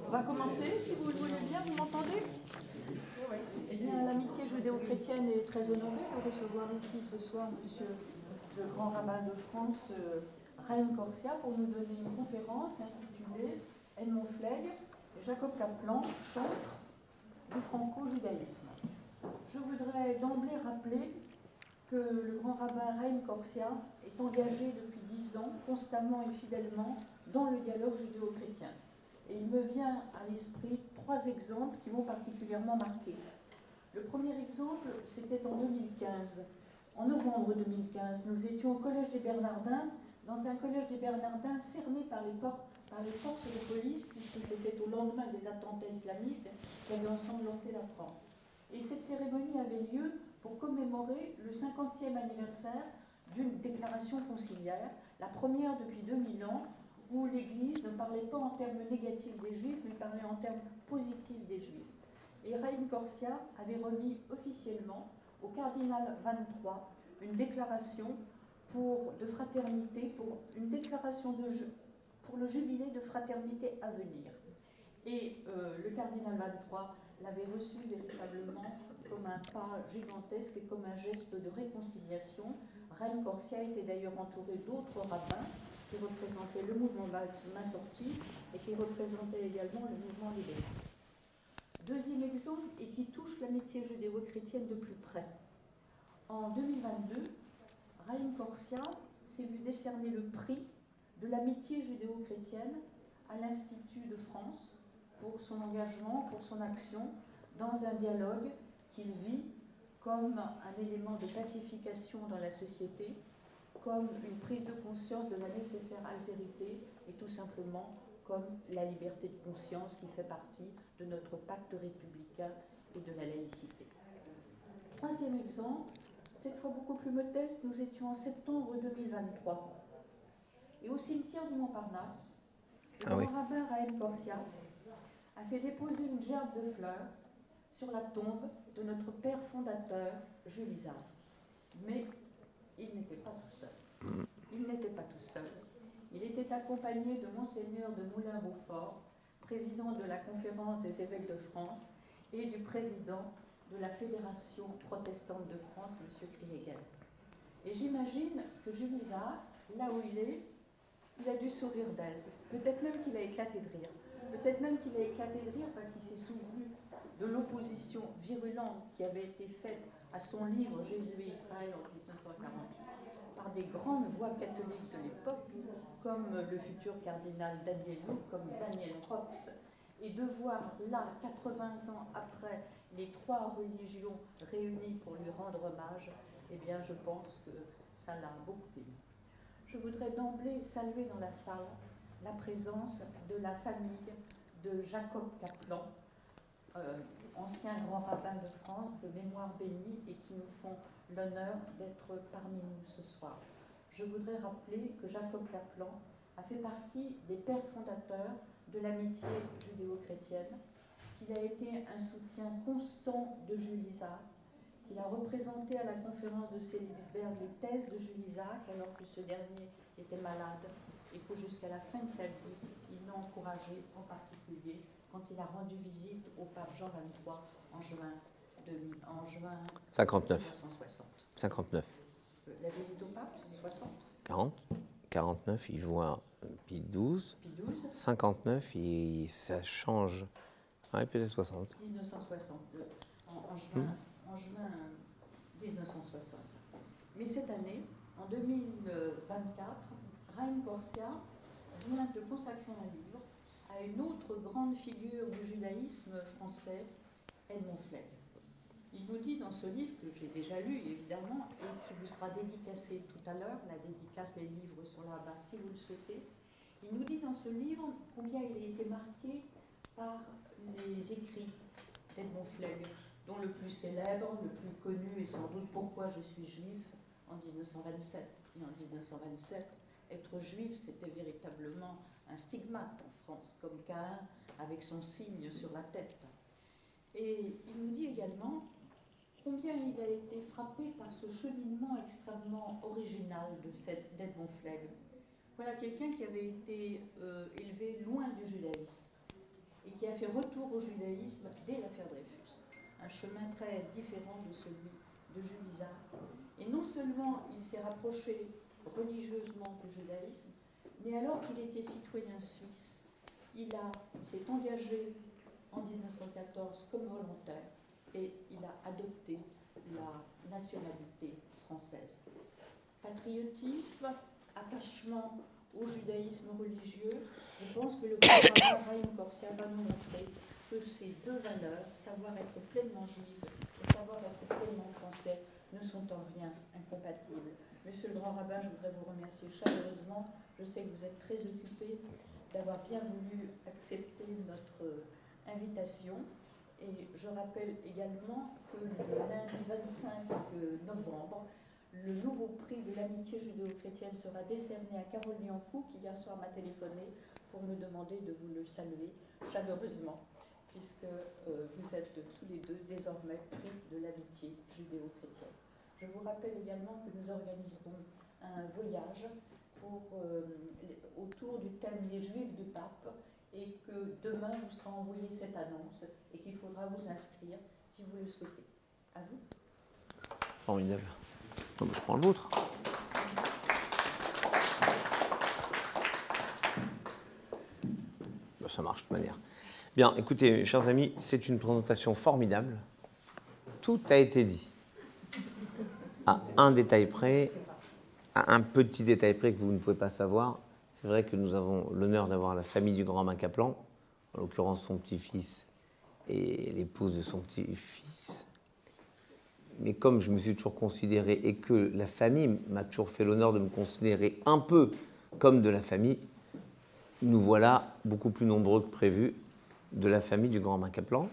On va commencer, si vous le voulez bien, vous m'entendez? Eh bien, l'amitié judéo-chrétienne est très honorée de recevoir ici ce soir Monsieur le grand rabbin de France, Chaim Corsia, pour nous donner une conférence intitulée Edmond Flegg et Jacob Kaplan, chantre du franco-judaïsme. Je voudrais d'emblée rappeler que le grand rabbin Chaim Corsia est engagé depuis 10 ans, constamment et fidèlement, dans le dialogue judéo-chrétien. Et il me vient à l'esprit 3 exemples qui m'ont particulièrement marqué. Le premier exemple, c'était en 2015. En novembre 2015, nous étions au Collège des Bernardins, dans un Collège des Bernardins cerné par les forces de police, puisque c'était au lendemain des attentats islamistes qui avaient ensanglanté la France. Et cette cérémonie avait lieu pour commémorer le 50e anniversaire d'une déclaration conciliaire, la première depuis 2000 ans, où l'Église ne parlait pas en termes négatifs des Juifs, mais parlait en termes positifs des Juifs. Et Chaim Corsia avait remis officiellement au cardinal 23 une déclaration de fraternité, pour le jubilé de fraternité à venir. Et le cardinal 23 l'avait reçu véritablement comme un pas gigantesque et comme un geste de réconciliation. Chaim Corsia était d'ailleurs entouré d'autres rabbins qui représentaient le mouvement Massorti et qui représentaient également le mouvement libéral. Deuxième exemple, et qui touche l'amitié judéo-chrétienne de plus près. En 2022, Chaim Corsia s'est vu décerner le prix de l'amitié judéo-chrétienne à l'Institut de France pour son engagement, pour son action dans un dialogue qu'il vit comme un élément de pacification dans la société, comme une prise de conscience de la nécessaire altérité et tout simplement comme la liberté de conscience qui fait partie de notre pacte républicain et de la laïcité. Troisième exemple, cette fois beaucoup plus modeste, nous étions en septembre 2023. Et au cimetière du Montparnasse, le grand rabbin Chaim Corsia a fait déposer une gerbe de fleurs sur la tombe de notre père fondateur, Jules Isaac. Mais il n'était pas tout seul. Il n'était pas tout seul. Il était accompagné de Monseigneur de Moulin-Beaufort, président de la Conférence des évêques de France, et du président de la Fédération protestante de France, M. Kriegel. Et j'imagine que Jules Isaac, là où il a dû sourire d'aise. Peut-être même qu'il a éclaté de rire. Peut-être même qu'il a éclaté de rire parce qu'il s'est souvenu de l'opposition virulente qui avait été faite à son livre Jésus et Israël en 1948 par des grandes voix catholiques de l'époque, comme le futur cardinal Danielou, comme Daniel Rops, et de voir là, 80 ans après, les 3 religions réunies pour lui rendre hommage, eh bien je pense que ça l'a beaucoup ému. Je voudrais d'emblée saluer dans la salle la présence de la famille de Jacob Kaplan, ancien grand rabbin de France, de mémoire bénie, et qui nous font l'honneur d'être parmi nous ce soir. Je voudrais rappeler que Jacob Kaplan a fait partie des pères fondateurs de l'amitié judéo-chrétienne, qu'il a été un soutien constant de Jules Isaac, qu'il a représenté à la conférence de Seligsberg les thèses de Jules Isaac alors que ce dernier était malade et que jusqu'à la fin de sa vie, il l'a encouragé en particulier quand il a rendu visite au pape Jean XXIII en juin 59. 1960. 59. La visite au pape, c'est 60. 40. 49, il voit Pie XII. Pie XII. 59, ça change. Ouais, peut-être 60. 1960. En juin 1960. Mais cette année, en 2024, Chaim Corsia vient de consacrer un livre à une autre grande figure du judaïsme français, Edmond Flegg. Il nous dit dans ce livre, que j'ai déjà lu évidemment, et qui vous sera dédicacé tout à l'heure, la dédicace des livres sont là-bas si vous le souhaitez, il nous dit dans ce livre combien il a été marqué par les écrits d'Edmond Flegg, dont le plus célèbre, le plus connu est sans doute Pourquoi je suis juif en 1927. Et en 1927, être juif, c'était véritablement un stigmate en France, comme Caïn avec son signe sur la tête. Et il nous dit également combien il a été frappé par ce cheminement extrêmement original d'Edmond Flegg. Voilà quelqu'un qui avait été élevé loin du judaïsme et qui fait retour au judaïsme dès l'affaire Dreyfus. Un chemin très différent de celui de Jules Isaac. Et non seulement il s'est rapproché religieusement du judaïsme, mais alors qu'il était citoyen suisse, il s'est engagé en 1914 comme volontaire et il a adopté la nationalité française. Patriotisme, attachement au judaïsme religieux, je pense que le grand Raïm Corsia va nous montrer que ces deux valeurs, savoir être pleinement juif et savoir être pleinement français, ne sont en rien incompatibles. Monsieur le grand rabbin, je voudrais vous remercier chaleureusement. Je sais que vous êtes très occupé d'avoir bien voulu accepter notre invitation. Et je rappelle également que le lundi 25 novembre, le nouveau prix de l'amitié judéo-chrétienne sera décerné à Carole Liancourt, qui hier soir m'a téléphoné pour me demander de vous le saluer chaleureusement, puisque vous êtes tous les deux désormais prix de l'amitié judéo-chrétienne. Je vous rappelle également que nous organiserons un voyage autour du thème Les Juifs du Pape, et que demain vous sera envoyée cette annonce et qu'il faudra vous inscrire si vous le souhaitez. À vous. Formidable. Donc, je prends le vôtre. Ben, ça marche de toute manière. Bien, écoutez, chers amis, c'est une présentation formidable. Tout a été dit. À un détail près, à un petit détail près que vous ne pouvez pas savoir, c'est vrai que nous avons l'honneur d'avoir la famille du grand rabbin Kaplan, en l'occurrence son petit-fils et l'épouse de son petit-fils. Mais comme je me suis toujours considéré, et que la famille m'a toujours fait l'honneur de me considérer un peu comme de la famille, nous voilà beaucoup plus nombreux que prévu de la famille du grand rabbin Kaplan.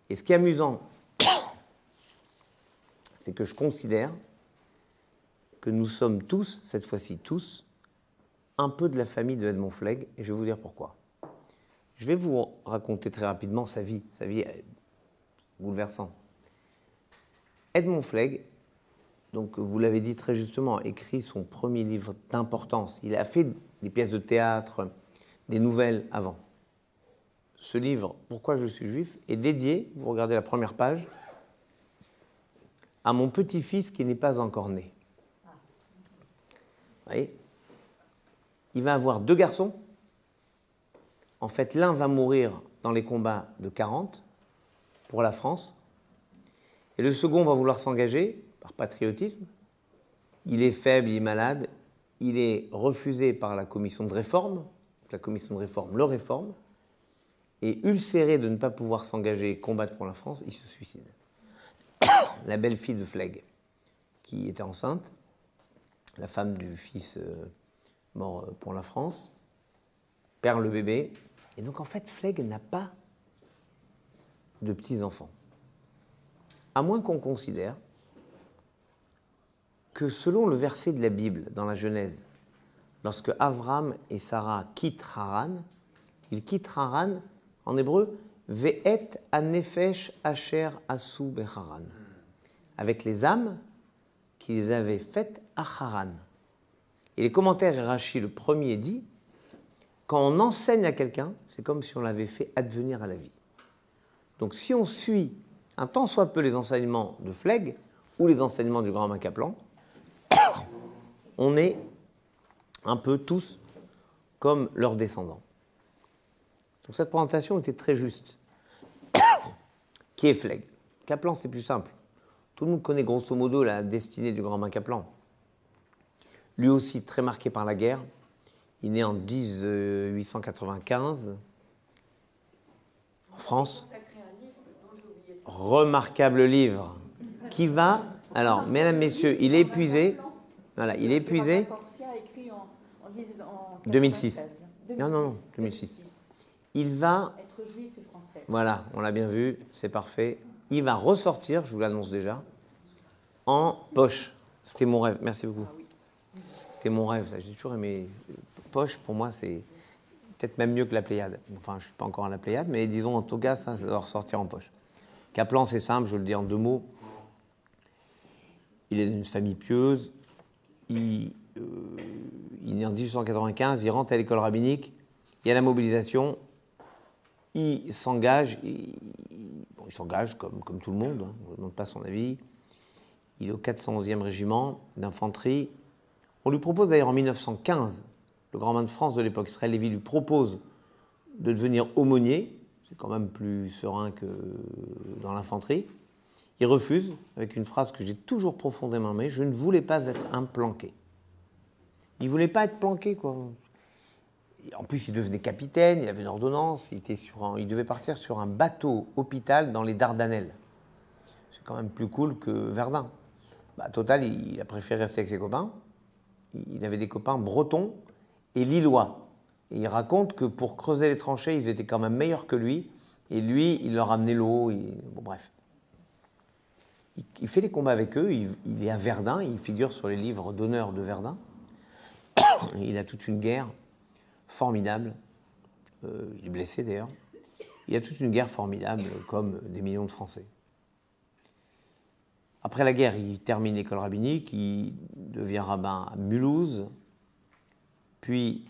Et ce qui est amusant, c'est que je considère que nous sommes tous, cette fois-ci tous, un peu de la famille de Edmond Flegg, et je vais vous dire pourquoi. Je vais vous raconter très rapidement sa vie. Sa vie est bouleversante. Edmond Flegg, donc vous l'avez dit très justement, a écrit son premier livre d'importance. Il a fait des pièces de théâtre, des nouvelles avant. Ce livre, Pourquoi je suis juif, est dédié, vous regardez la première page, à mon petit-fils qui n'est pas encore né. Vous voyez ? Il va avoir 2 garçons. En fait, l'un va mourir dans les combats de 40 pour la France. Et le second va vouloir s'engager par patriotisme. Il est faible, il est malade. Il est refusé par la commission de réforme. La commission de réforme le réforme. Et ulcéré de ne pas pouvoir s'engager et combattre pour la France, il se suicide. La belle-fille de Flegg, qui était enceinte, la femme du fils mort pour la France, perd le bébé. Et donc, en fait, Flegg n'a pas de petits-enfants. À moins qu'on considère que selon le verset de la Bible, dans la Genèse, lorsque Avram et Sarah quittent Haran, ils quittent Haran, en hébreu, Ve'et anefesh asher asu beharan, avec les âmes qu'ils avaient faites à Haran. Et les commentaires Rachi, le premier, dit, quand on enseigne à quelqu'un, c'est comme si on l'avait fait advenir à la vie. Donc si on suit un tant soit peu les enseignements de Flegg ou les enseignements du grand rabbin Kaplan, on est un peu tous comme leurs descendants. Donc cette présentation était très juste. Qui est Flegg? Kaplan, c'est plus simple. Tout le monde connaît grosso modo la destinée du grand rabbin Kaplan. Lui aussi très marqué par la guerre. Il est né en 1895 en France. Remarquable livre qui va. Alors, mesdames, messieurs, il est épuisé. Voilà, il est épuisé. 2006. Non, 2006. Il va. Être juif et français. Voilà, on l'a bien vu, c'est parfait. Il va ressortir, je vous l'annonce déjà, en poche. C'était mon rêve. Merci beaucoup. C'était mon rêve, ça. J'ai toujours aimé. Poche, pour moi, c'est peut-être même mieux que la Pléiade. Enfin, je ne suis pas encore à la Pléiade, mais disons, en tout cas, ça doit ressortir en poche. Kaplan, c'est simple, je le dis en 2 mots. Il est d'une famille pieuse. Il est né en 1895, il rentre à l'école rabbinique. Il y a la mobilisation. il s'engage, il s'engage comme tout le monde, hein, je ne demande pas son avis. Il est au 411e régiment d'infanterie. On lui propose d'ailleurs en 1915, le grand man de France de l'époque, Israël Lévy, lui propose de devenir aumônier. C'est quand même plus serein que dans l'infanterie. Il refuse, avec une phrase que j'ai toujours profondément aimée, « Je ne voulais pas être un planqué ». Il ne voulait pas être planqué, quoi. En plus, il devenait capitaine, il avait une ordonnance, il devait partir sur un bateau hôpital dans les Dardanelles. C'est quand même plus cool que Verdun. Total, il a préféré rester avec ses copains. Il avait des copains bretons et lillois. Et il raconte que pour creuser les tranchées, ils étaient quand même meilleurs que lui. Et lui, il leur amenait l'eau. Bon, bref. Il fait les combats avec eux. Il est à Verdun. Il figure sur les livres d'honneur de Verdun. Il a toute une guerre formidable. Il est blessé d'ailleurs. Il a toute une guerre formidable, comme des millions de Français. Après la guerre, il termine l'école rabbinique, il devient rabbin à Mulhouse, puis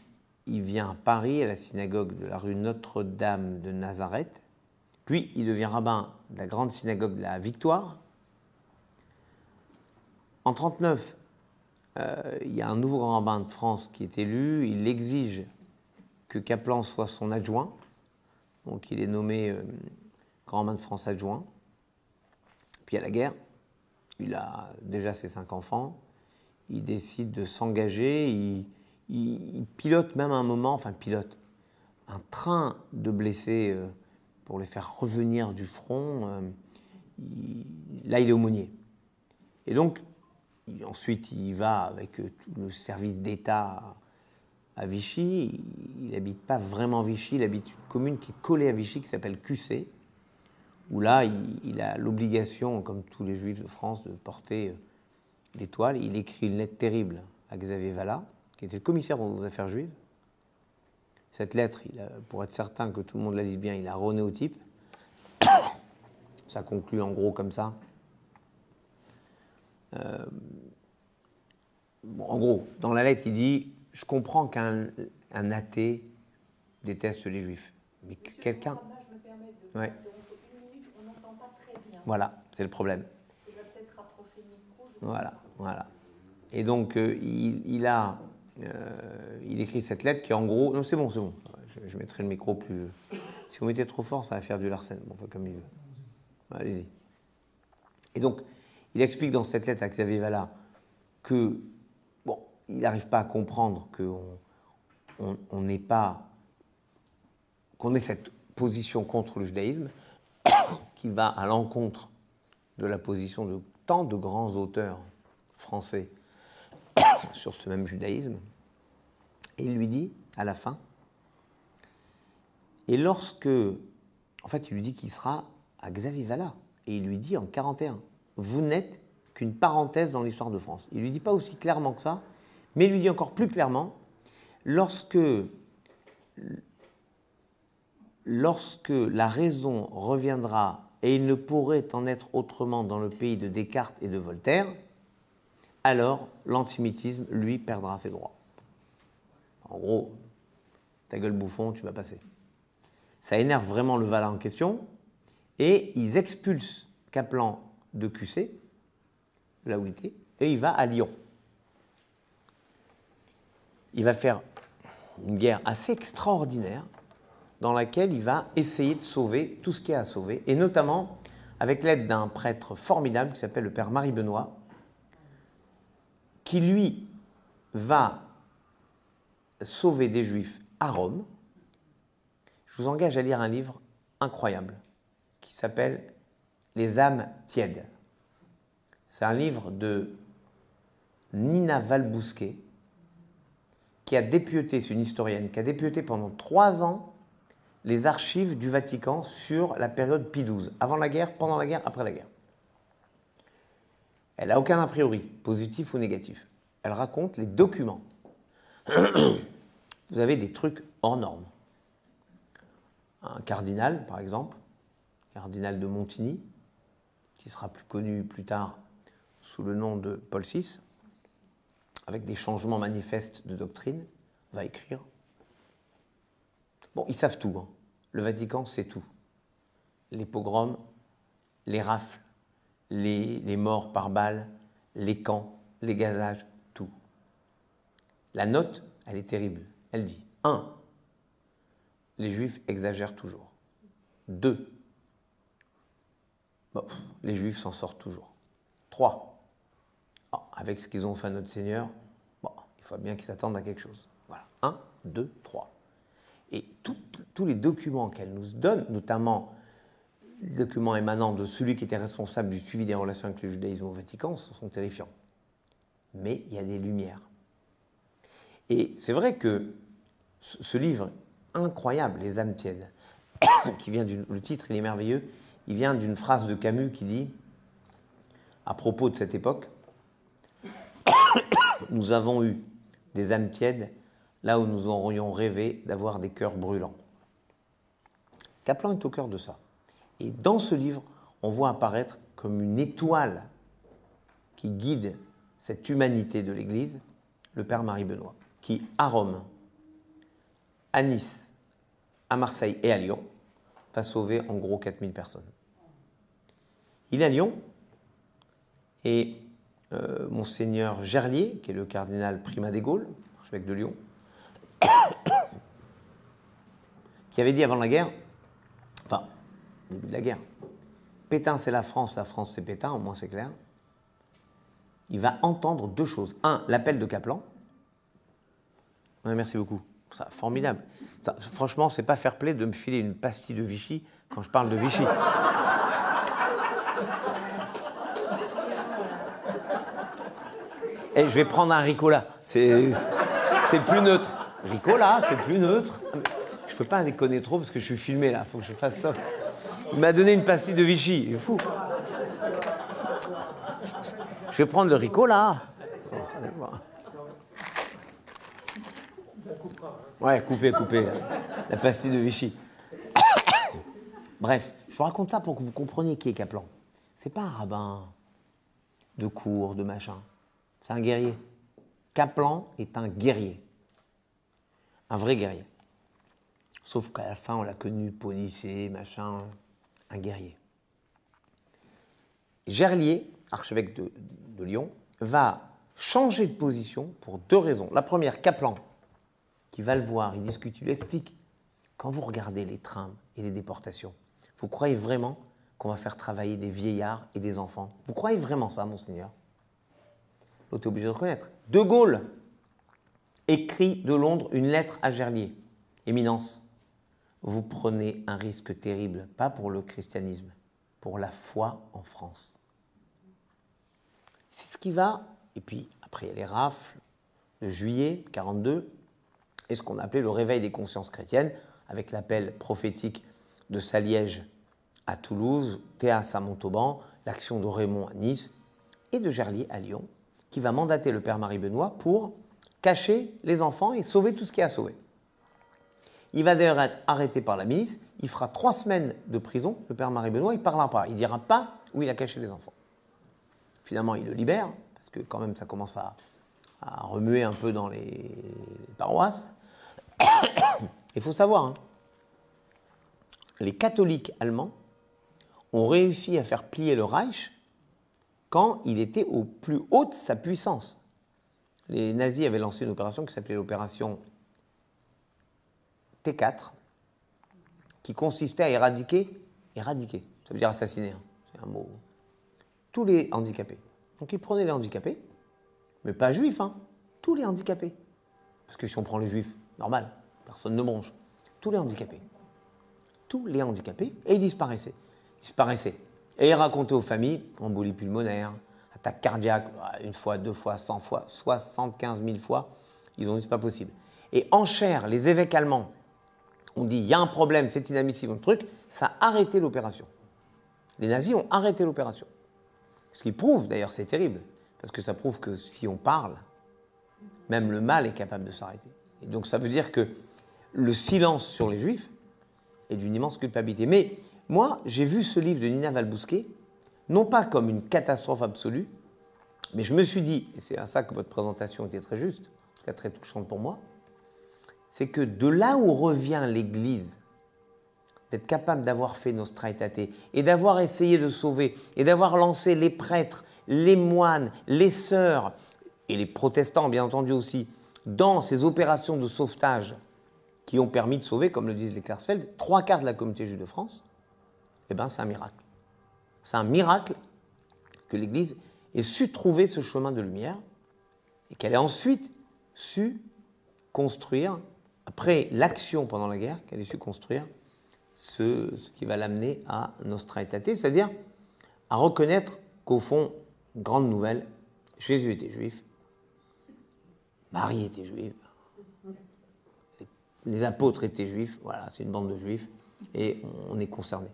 il vient à Paris, à la synagogue de la rue Notre-Dame de Nazareth, puis il devient rabbin de la grande synagogue de la Victoire. En 1939, il y a un nouveau grand rabbin de France qui est élu, il exige que Kaplan soit son adjoint, donc il est nommé grand rabbin de France adjoint, puis il y a la guerre. Il a déjà ses 5 enfants, il décide de s'engager, il pilote même un moment, un train de blessés pour les faire revenir du front. Là, il est aumônier. Et donc, ensuite, il va avec tout le service d'État à Vichy. Il n'habite pas vraiment Vichy, il habite une commune qui est collée à Vichy, qui s'appelle Cussé, où là, il a l'obligation, comme tous les juifs de France, de porter l'étoile. Il écrit une lettre terrible à Xavier Vallat, qui était le commissaire aux affaires juives. Cette lettre, pour être certain que tout le monde la lise bien, il a rené au type. Ça conclut en gros comme ça. En gros, dans la lettre, il dit « Je comprends qu'un athée déteste les juifs. Mais que quelqu'un... » Ouais. Voilà, c'est le problème. Il va peut-être rapprocher le micro. Voilà. Et donc, il écrit cette lettre qui, en gros... Non, c'est bon. Je mettrai le micro plus... Si vous mettez trop fort, ça va faire du Larsen. Bon, comme il veut. Allez-y. Et donc, il explique dans cette lettre à Xavier Vallat que, il n'arrive pas à comprendre qu'on ait cette position contre le judaïsme, qui va à l'encontre de la position de tant de grands auteurs français sur ce même judaïsme. Et il lui dit, à la fin, et lorsque... En fait, il lui dit qu'il sera à Xavier Vallat. Et il lui dit en 1941, vous n'êtes qu'une parenthèse dans l'histoire de France. Il ne lui dit pas aussi clairement que ça, mais il lui dit encore plus clairement, lorsque la raison reviendra, et il ne pourrait en être autrement dans le pays de Descartes et de Voltaire, alors l'antisémitisme, lui, perdra ses droits. En gros, ta gueule bouffon, tu vas passer. Ça énerve vraiment le Vallat en question, et ils expulsent Kaplan de QC, là où il était, et il va à Lyon. Il va faire une guerre assez extraordinaire, dans laquelle il va essayer de sauver tout ce qu'il y a à sauver, et notamment avec l'aide d'un prêtre formidable qui s'appelle le père Marie Benoît, qui lui va sauver des Juifs à Rome. Je vous engage à lire un livre incroyable qui s'appelle « Les âmes tièdes ». C'est un livre de Nina Valbousquet, qui a dépioté, c'est une historienne, qui a dépioté pendant 3 ans les archives du Vatican sur la période Pie XII, avant la guerre, pendant la guerre, après la guerre. Elle n'a aucun a priori, positif ou négatif. Elle raconte les documents. Vous avez des trucs hors normes. Un cardinal, par exemple, cardinal de Montigny, qui sera plus connu plus tard sous le nom de Paul VI, avec des changements manifestes de doctrine, va écrire. Bon, ils savent tout. Hein. le Vatican, c'est tout. Les pogroms, les rafles, les morts par balles, les camps, les gazages, tout. La note, elle est terrible. Elle dit 1. Les Juifs exagèrent toujours. 2. Bon, les Juifs s'en sortent toujours. 3. Oh, avec ce qu'ils ont fait à notre Seigneur, bon, il faut bien qu'ils s'attendent à quelque chose. Voilà. 1, 2, 3. Et tous les documents qu'elle nous donne, notamment les documents émanant de celui qui était responsable du suivi des relations avec le judaïsme au Vatican, sont terrifiants. Mais il y a des lumières. Et c'est vrai que ce livre incroyable, Les âmes tièdes, qui vient le titre, il est merveilleux, il vient d'une phrase de Camus qui dit, à propos de cette époque, « Nous avons eu des âmes tièdes là où nous aurions rêvé d'avoir des cœurs brûlants. » Kaplan est au cœur de ça. Et dans ce livre, on voit apparaître comme une étoile qui guide cette humanité de l'Église, le Père Marie-Benoît, qui, à Rome, à Nice, à Marseille et à Lyon, va sauver en gros 4000 personnes. Il est à Lyon, et Monseigneur Gerlier, qui est le cardinal primat des Gaules, archevêque de Lyon, qui avait dit avant la guerre, enfin, au début de la guerre, Pétain c'est la France c'est Pétain, au moins c'est clair. Il va entendre 2 choses. 1, l'appel de Kaplan. Ouais, merci beaucoup. Ça, formidable. Ça, franchement, c'est pas fair play de me filer une pastille de Vichy quand je parle de Vichy. Et je vais prendre un Ricola. C'est plus neutre. Ricola, c'est plus neutre. Je peux pas déconner trop parce que je suis filmé là. Faut que je fasse ça. Il m'a donné une pastille de Vichy. Il est fou. Je vais prendre le Ricola. Ouais, coupez. La pastille de Vichy. Bref, je vous raconte ça pour que vous compreniez qui est Kaplan. C'est pas un rabbin de cours, de machin. C'est un guerrier. Kaplan est un guerrier. Un vrai guerrier. Sauf qu'à la fin, on l'a connu policier, machin. Un guerrier. Gerlier, archevêque de Lyon, va changer de position pour 2 raisons. La première, Kaplan, qui va le voir, il discute, il lui explique. Quand vous regardez les trains et les déportations, vous croyez vraiment qu'on va faire travailler des vieillards et des enfants? Vous croyez vraiment ça, monseigneur? L'autre est obligé de reconnaître. De Gaulle écrit de Londres une lettre à Gerlier. Éminence, vous prenez un risque terrible, pas pour le christianisme, pour la foi en France. C'est ce qui va, et puis après il y a les rafles de juillet 1942, et ce qu'on appelait le réveil des consciences chrétiennes, avec l'appel prophétique de Saliège à Toulouse, Théas à Montauban, l'action de Raymond à Nice, et de Gerlier à Lyon, qui va mandater le Père Marie-Benoît pour cacher les enfants et sauver tout ce qui est à sauver. Il va d'ailleurs être arrêté par la milice, il fera 3 semaines de prison, le Père Marie-Benoît, il ne parlera pas, il ne dira pas où il a caché les enfants. Finalement, il le libère, parce que quand même ça commence à remuer un peu dans les paroisses. Il faut savoir, hein, les catholiques allemands ont réussi à faire plier le Reich quand il était au plus haut de sa puissance. Les nazis avaient lancé une opération qui s'appelait l'opération T4, qui consistait à éradiquer, ça veut dire assassiner, hein, c'est un mot, tous les handicapés. Donc ils prenaient les handicapés, mais pas juifs, hein, tous les handicapés. Parce que si on prend les juifs, normal, personne ne bronche. Tous les handicapés, et ils disparaissaient. Et ils racontaient aux familles, embolie pulmonaire, attaque cardiaque, 1 fois, 2 fois, 100 fois, 75 000 fois, ils ont dit c'est pas possible. Et en chair, les évêques allemands ont dit il y a un problème, c'est inadmissible, le truc, ça a arrêté l'opération. Les nazis ont arrêté l'opération. Ce qui prouve, d'ailleurs c'est terrible, parce que ça prouve que si on parle, même le mal est capable de s'arrêter. Et donc ça veut dire que le silence sur les juifs est d'une immense culpabilité. Mais moi, j'ai vu ce livre de Nina Valbousquet, non pas comme une catastrophe absolue, mais je me suis dit, et c'est à ça que votre présentation était très juste, très touchante pour moi, c'est que de là où revient l'Église d'être capable d'avoir fait Nostra Aetate et d'avoir essayé de sauver et d'avoir lancé les prêtres, les moines, les sœurs et les protestants, bien entendu aussi, dans ces opérations de sauvetage qui ont permis de sauver, comme le disent les Klarsfeld, 3/4 de la communauté juive de France, eh bien c'est un miracle. C'est un miracle que l'Église ait su trouver ce chemin de lumière et qu'elle ait ensuite su construire, après l'action pendant la guerre, qu'elle ait su construire ce qui va l'amener à Nostra Aetate, c'est-à-dire à reconnaître qu'au fond, une grande nouvelle, Jésus était juif, Marie était juive, les apôtres étaient juifs, voilà, c'est une bande de juifs, et on est concerné.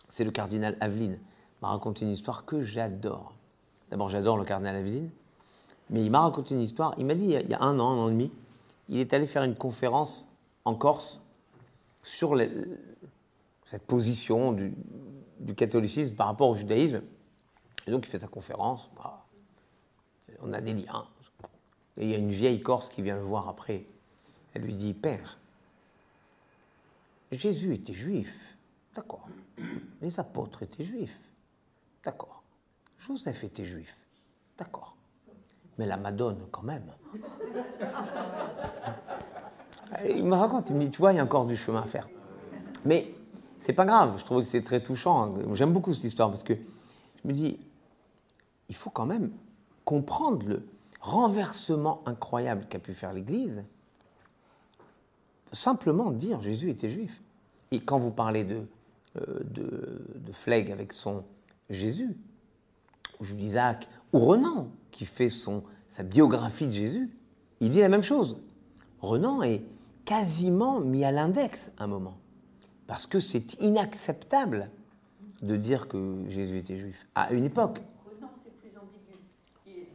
C'est le cardinal Aveline, m'a raconté une histoire que j'adore. D'abord, j'adore le cardinal Aveline, mais il m'a raconté une histoire, il m'a dit il y a un an et demi, il est allé faire une conférence en Corse sur cette position du catholicisme par rapport au judaïsme. Et donc il fait sa conférence, bah, on a des liens. Et il y a une vieille Corse qui vient le voir après. Elle lui dit, Père, Jésus était juif, d'accord. Les apôtres étaient juifs, d'accord. Joseph était juif, d'accord. Mais la Madone, quand même. Il me raconte, il me dit, tu vois, il y a encore du chemin à faire. Mais c'est pas grave, je trouve que c'est très touchant. J'aime beaucoup cette histoire parce que je me dis, il faut quand même comprendre le renversement incroyable qu'a pu faire l'Église. Simplement dire Jésus était juif. Et quand vous parlez de Flegg avec son Jésus, ou Jules Isaac, ou Renan qui fait sa biographie de Jésus, il dit la même chose. Renan est quasiment mis à l'index à un moment, parce que c'est inacceptable de dire que Jésus était juif à une époque. Renan, c'est plus ambigu.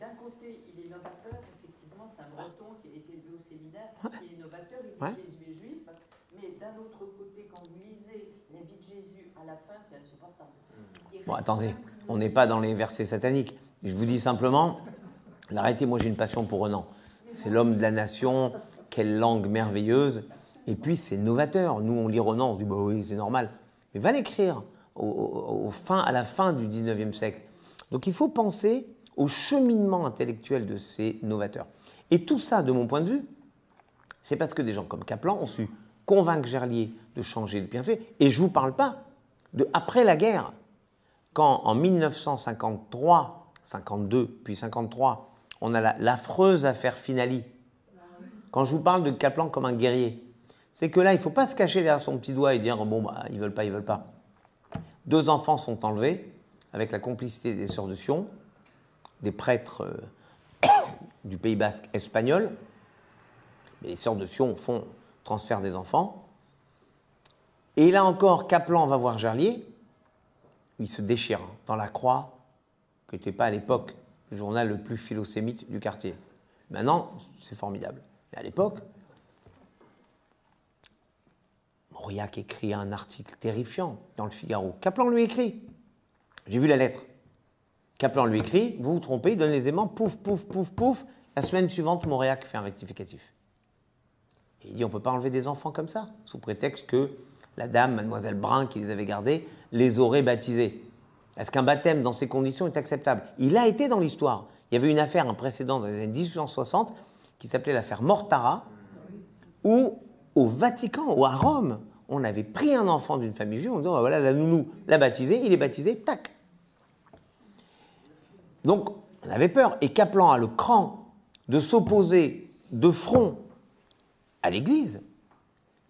D'un côté, il est novateur, effectivement, c'est un breton qui a été élevé au séminaire, il est novateur, il dit Jésus est juif, mais d'un autre côté, quand vous lisez la vie de Jésus à la fin, c'est insupportable. Bon, attendez, on n'est pas dans les versets sataniques. Je vous dis simplement, arrêtez, moi j'ai une passion pour Renan. C'est l'homme de la nation, quelle langue merveilleuse. Et puis c'est novateur. Nous, on lit Renan, on se dit, bah oui, c'est normal. Mais va l'écrire à la fin du 19e siècle. Donc il faut penser au cheminement intellectuel de ces novateurs. Et tout ça, de mon point de vue, c'est parce que des gens comme Kaplan ont su convaincre Gerlier de changer le bienfait. Et je ne vous parle pas de après la guerre, quand en 1953, 52, puis 53, on a l'affreuse affaire Finali. Quand je vous parle de Kaplan comme un guerrier, c'est que là, il ne faut pas se cacher derrière son petit doigt et dire « bon, bah, ils ne veulent pas, ils ne veulent pas ». 2 enfants sont enlevés avec la complicité des sœurs de Sion, des prêtres du Pays Basque espagnol. Mais les sœurs de Sion font transfert des enfants. Et là encore, Kaplan va voir Gerlier, il se déchire dans la Croix, qui n'était pas à l'époque le journal le plus philosémite du quartier. Maintenant, c'est formidable. Mais à l'époque, Mauriac écrit un article terrifiant dans le Figaro. Kaplan lui écrit. J'ai vu la lettre. Kaplan lui écrit, vous vous trompez, il donne les aimants, pouf, pouf, pouf, pouf. La semaine suivante, Mauriac fait un rectificatif. Et il dit, on ne peut pas enlever des enfants comme ça, sous prétexte que la dame, mademoiselle Brun, qui les avait gardés, les aurait baptisés. Est-ce qu'un baptême dans ces conditions est acceptable? Il a été dans l'histoire. Il y avait une affaire, un précédent dans les années 1860, qui s'appelait l'affaire Mortara, où au Vatican, ou à Rome, on avait pris un enfant d'une famille juive, en disant, voilà, la nounou l'a baptisé, il est baptisé, tac. Donc, on avait peur. Et Kaplan a le cran de s'opposer de front à l'Église,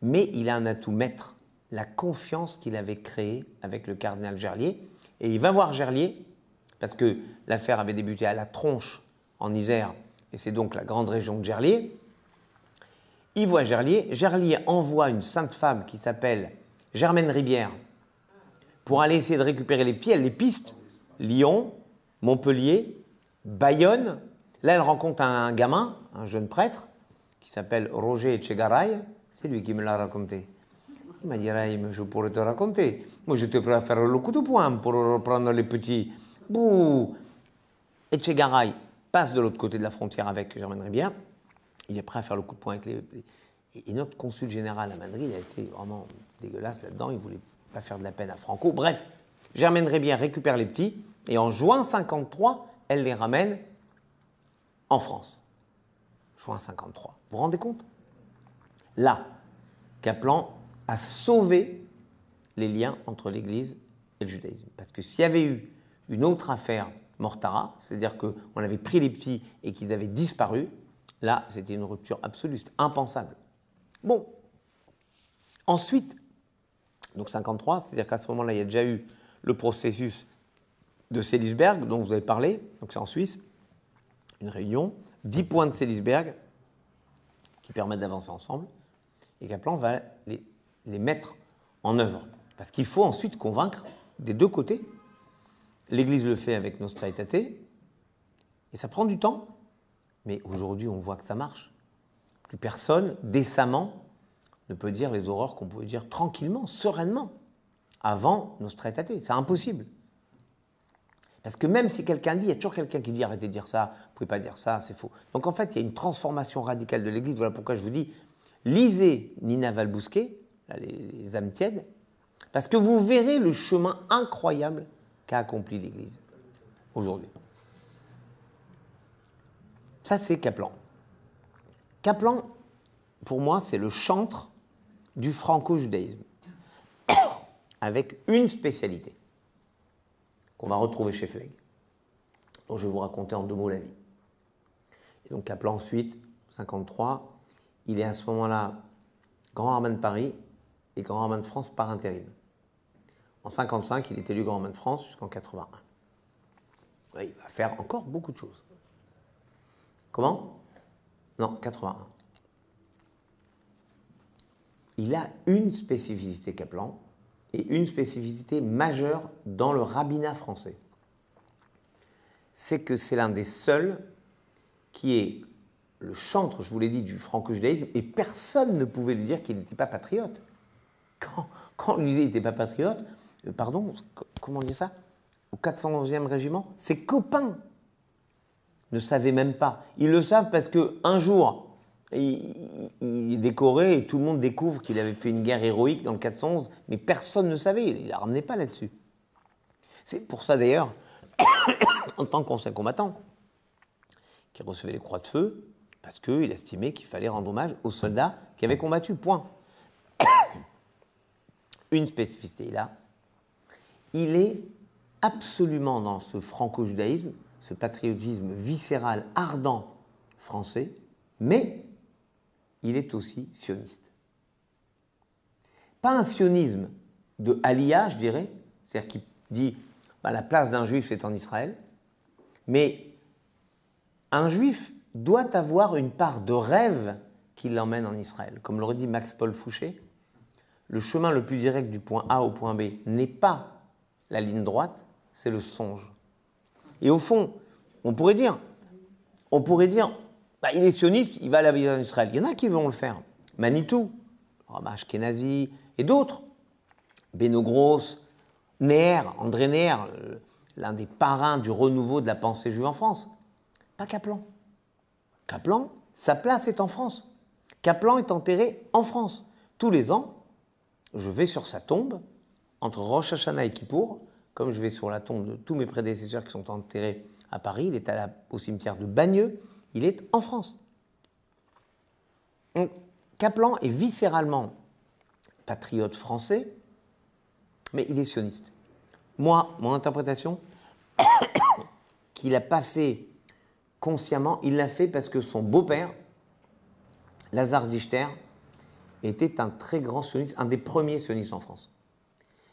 mais il a un atout maître, la confiance qu'il avait créée avec le cardinal Gerlier. Et il va voir Gerlier, parce que l'affaire avait débuté à La Tronche, en Isère, et c'est donc la grande région de Gerlier. Il voit Gerlier. Gerlier envoie une sainte femme qui s'appelle Germaine Ribière pour aller essayer de récupérer les pieds. Elle les piste. Lyon, Montpellier, Bayonne. Là, elle rencontre un gamin, un jeune prêtre, qui s'appelle Roger Echegaray. C'est lui qui me l'a raconté. Il m'a dit, Raïm, je pourrais te raconter. Moi, j'étais prêt à faire le coup de poing pour reprendre les petits. Bouh. Echegaray passe de l'autre côté de la frontière avec Germaine Ribière. Il est prêt à faire le coup de poing avec les... Et notre consul général à Madrid a été vraiment dégueulasse là-dedans, il ne voulait pas faire de la peine à Franco. Bref, Germaine Rébière récupère les petits, et en juin 53, elle les ramène en France. Juin 53. Vous vous rendez compte? Là, Kaplan a sauvé les liens entre l'Église et le judaïsme. Parce que s'il y avait eu une autre affaire Mortara, c'est-à-dire qu'on avait pris les petits et qu'ils avaient disparu, là, c'était une rupture absolue, c'était impensable. Bon. Ensuite, donc 53, c'est-à-dire qu'à ce moment-là, il y a déjà eu le processus de Seelisberg, dont vous avez parlé, donc c'est en Suisse, une réunion, 10 points de Seelisberg qui permettent d'avancer ensemble, et Kaplan va les mettre en œuvre. Parce qu'il faut ensuite convaincre des deux côtés. L'Église le fait avec Nostra Aetate, et ça prend du temps, mais aujourd'hui on voit que ça marche. Plus personne, décemment, ne peut dire les horreurs qu'on pouvait dire tranquillement, sereinement, avant Nostra Aetate. C'est impossible. Parce que même si quelqu'un dit, il y a toujours quelqu'un qui dit arrêtez de dire ça, vous ne pouvez pas dire ça, c'est faux. Donc en fait, il y a une transformation radicale de l'Église. Voilà pourquoi je vous dis, lisez Nina Valbousquet, les âmes tièdes, parce que vous verrez le chemin incroyable qu'a accompli l'Église aujourd'hui. Ça, c'est Kaplan. Kaplan, pour moi, c'est le chantre du franco-judaïsme, avec une spécialité qu'on va retrouver chez Flegg, dont je vais vous raconter en 2 mots la vie. Et donc Kaplan, ensuite, 53, il est à ce moment-là grand rabbin de Paris et grand rabbin de France par intérim. En 55, il est élu grand rabbin de France jusqu'en 81. Il va faire encore beaucoup de choses. Comment? Non, 81. Il a une spécificité, Kaplan, et une spécificité majeure dans le rabbinat français. C'est que c'est l'un des seuls qui est le chantre, je vous l'ai dit, du franco-judaïsme, et personne ne pouvait lui dire qu'il n'était pas patriote. Quand on lui disait qu'il n'était pas patriote, pardon, comment on dit ça? Au 411e régiment, ses copains ne savaient même pas. Ils le savent parce qu'un jour, il est décoré et tout le monde découvre qu'il avait fait une guerre héroïque dans le 411, mais personne ne savait, il ne la ramenait pas là-dessus. C'est pour ça d'ailleurs, en tant qu'ancien combattant, qui recevait les croix de feu, parce qu'il estimait qu'il fallait rendre hommage aux soldats qui avaient combattu, point. Une spécificité là, il est absolument dans ce franco-judaïsme, ce patriotisme viscéral, ardent français, mais il est aussi sioniste. Pas un sionisme de Aliyah, je dirais, c'est-à-dire qui dit la place d'un juif c'est en Israël, mais un juif doit avoir une part de rêve qui l'emmène en Israël. Comme l'aurait dit Max Paul Fouché, le chemin le plus direct du point A au point B n'est pas la ligne droite, c'est le songe. Et au fond, on pourrait dire, il est sioniste, il va aller en Israël. Il y en a qui vont le faire. Manitou, Rama Ashkenazi et d'autres. Beno Gross, Neher, André Neher, l'un des parrains du renouveau de la pensée juive en France. Pas Kaplan. Kaplan, sa place est en France. Kaplan est enterré en France. Tous les ans, je vais sur sa tombe, entre Rosh Hashanah et Kippour, comme je vais sur la tombe de tous mes prédécesseurs qui sont enterrés à Paris. Il est au cimetière de Bagneux. Il est en France. Donc, Kaplan est viscéralement patriote français, mais il est sioniste. Moi, mon interprétation, qu'il n'a pas fait consciemment, il l'a fait parce que son beau-père, Lazare Dichter, était un très grand sioniste, un des premiers sionistes en France.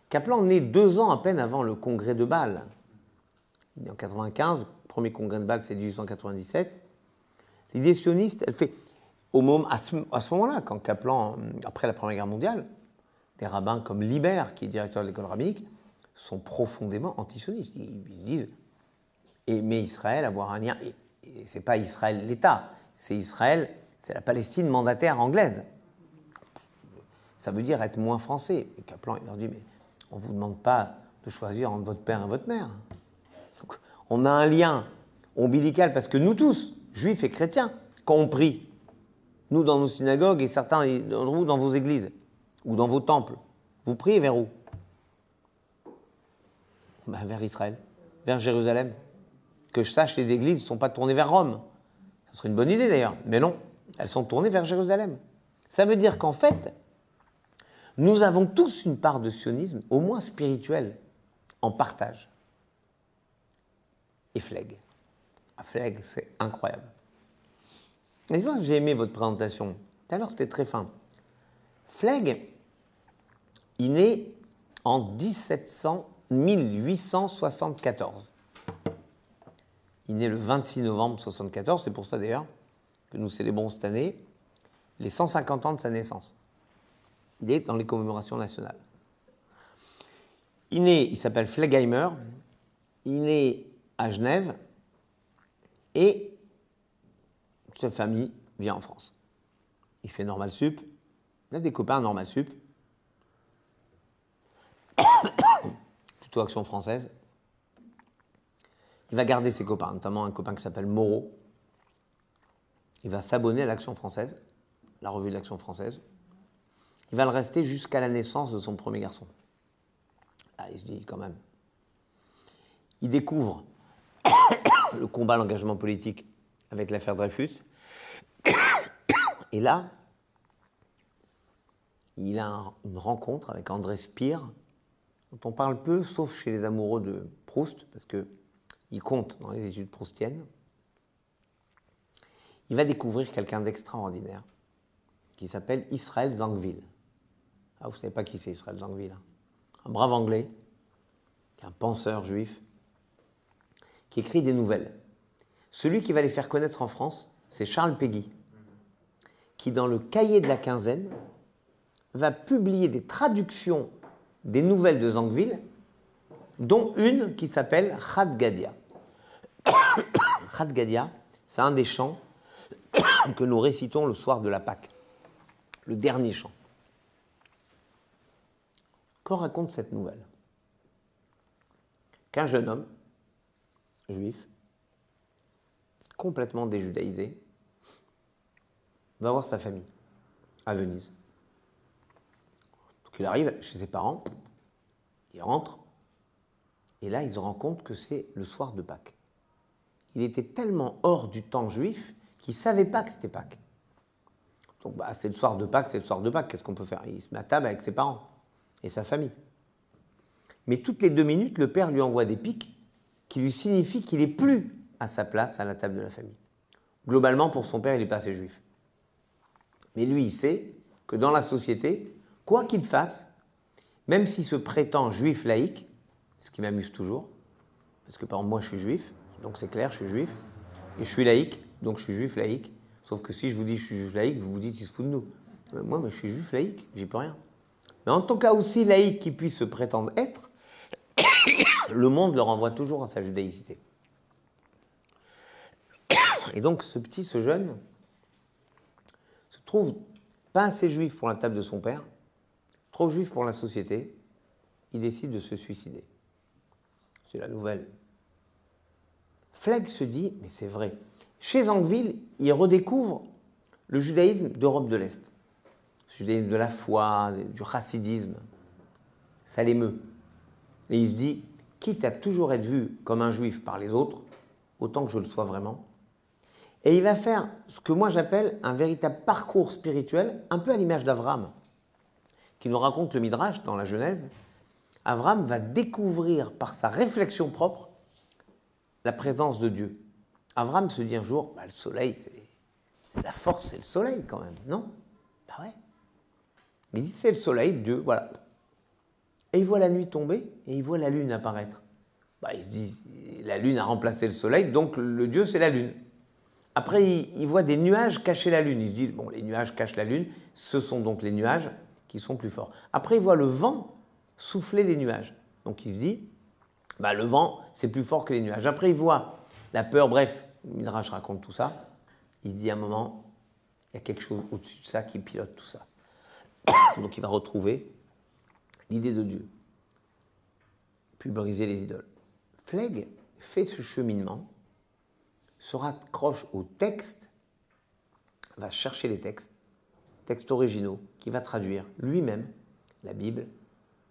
Kaplan naît 2 ans à peine avant le congrès de Bâle. Il est en 95, le premier congrès de Bâle, c'est 1897. L'idée sioniste, elle fait, à ce moment-là, quand Kaplan, après la Première Guerre mondiale, des rabbins comme Libert, qui est directeur de l'école rabbinique, sont profondément antisionistes. Ils se disent, aimer Israël, avoir un lien, et ce n'est pas Israël l'État, c'est Israël, c'est la Palestine mandataire anglaise. Ça veut dire être moins français. Et Kaplan, il leur dit, mais on ne vous demande pas de choisir entre votre père et votre mère. Donc, on a un lien ombilical parce que nous tous, juifs et chrétiens, quand on prie, Nous, dans nos synagogues, et certains d'entre vous, dans vos églises, ou dans vos temples, vous priez vers où? Ben, vers Israël, vers Jérusalem. Que je sache, les églises ne sont pas tournées vers Rome. Ce serait une bonne idée d'ailleurs, mais non, elles sont tournées vers Jérusalem. Ça veut dire qu'en fait, nous avons tous une part de sionisme, au moins spirituelle, en partage. Et Fleg. Fleg, c'est incroyable. Et c'est pour ça que j'ai aimé votre présentation. Tout à l'heure, c'était très fin. Fleg, il naît en 1874. Il naît le 26 novembre 1974, c'est pour ça d'ailleurs que nous célébrons cette année les 150 ans de sa naissance. Il est dans les commémorations nationales. Il s'appelle Flegheimer, il naît à Genève et sa famille vient en France. Il fait Normal Sup, il a des copains à Normal Sup, plutôt Action française. Il va garder ses copains, notamment un copain qui s'appelle Moreau. Il va s'abonner à l'Action française, la revue de l'Action française. Il va le rester jusqu'à la naissance de son premier garçon. Là, il se dit quand même. Il découvre le combat, l'engagement politique avec l'affaire Dreyfus. Et là, il a une rencontre avec André Spire, dont on parle peu, sauf chez les amoureux de Proust, parce qu'il compte dans les études proustiennes. Il va découvrir quelqu'un d'extraordinaire, qui s'appelle Israël Zangwill. Ah, vous ne savez pas qui c'est Israël Zangwill, hein? Un brave Anglais, qui est un penseur juif, qui écrit des nouvelles. Celui qui va les faire connaître en France, c'est Charles Péguy, qui, dans le Cahier de la Quinzaine, va publier des traductions des nouvelles de Zangwill, dont une qui s'appelle Chad Gadia. Chad Gadia, c'est un des chants que nous récitons le soir de la Pâque, le dernier chant. Que raconte cette nouvelle? Qu'un jeune homme, juif, complètement déjudaïsé, va voir sa famille à Venise. Donc il arrive chez ses parents, il rentre, et là il se rend compte que c'est le soir de Pâques. Il était tellement hors du temps juif qu'il ne savait pas que c'était Pâques. Donc c'est le soir de Pâques, c'est le soir de Pâques, qu'est-ce qu'on peut faire? Il se met à table avec ses parents et sa famille. Mais toutes les 2 minutes, le père lui envoie des piques qui lui signifient qu'il n'est plus à sa place à la table de la famille. Globalement, pour son père, il n'est pas assez juif. Mais lui, il sait que dans la société, quoi qu'il fasse, même s'il se prétend juif laïque, ce qui m'amuse toujours, parce que par exemple, moi je suis juif, donc c'est clair, je suis juif, et je suis laïque, donc je suis juif laïque, sauf que si je vous dis je suis juif laïque, vous vous dites il se fout de nous. Moi, je suis juif laïque, j'y peux rien. Mais en tant cas aussi laïque qu'il puisse se prétendre être, le monde le renvoie toujours à sa judaïcité. Et donc ce jeune, se trouve pas assez juif pour la table de son père, trop juif pour la société, il décide de se suicider. C'est la nouvelle. Fleg se dit, mais c'est vrai, chez Zangwill, il redécouvre le judaïsme d'Europe de l'Est. Le judaïsme de la foi, du chassidisme. Ça l'émeut. Et il se dit, quitte à toujours être vu comme un juif par les autres, autant que je le sois vraiment. Et il va faire ce que moi j'appelle un véritable parcours spirituel, un peu à l'image d'Abraham, qui nous raconte le Midrash dans la Genèse. Abraham va découvrir par sa réflexion propre la présence de Dieu. Abraham se dit un jour, le soleil, la force, c'est le soleil quand même, non? Ouais. Il dit, c'est le soleil, Dieu, voilà. Et il voit la nuit tomber et il voit la lune apparaître. Il se dit, la lune a remplacé le soleil, donc le Dieu, c'est la lune. Après, il voit des nuages cacher la lune. Il se dit, bon, les nuages cachent la lune, ce sont donc les nuages qui sont plus forts. Après, il voit le vent souffler les nuages. Donc il se dit, le vent, c'est plus fort que les nuages. Après, il voit la peur, bref, Midrash raconte tout ça. Il se dit à un moment, il y a quelque chose au-dessus de ça qui pilote tout ça. Donc il va retrouver l'idée de Dieu, puis briser les idoles. Fleg fait ce cheminement, se raccroche au texte va chercher les textes originaux, qui va traduire lui-même la Bible,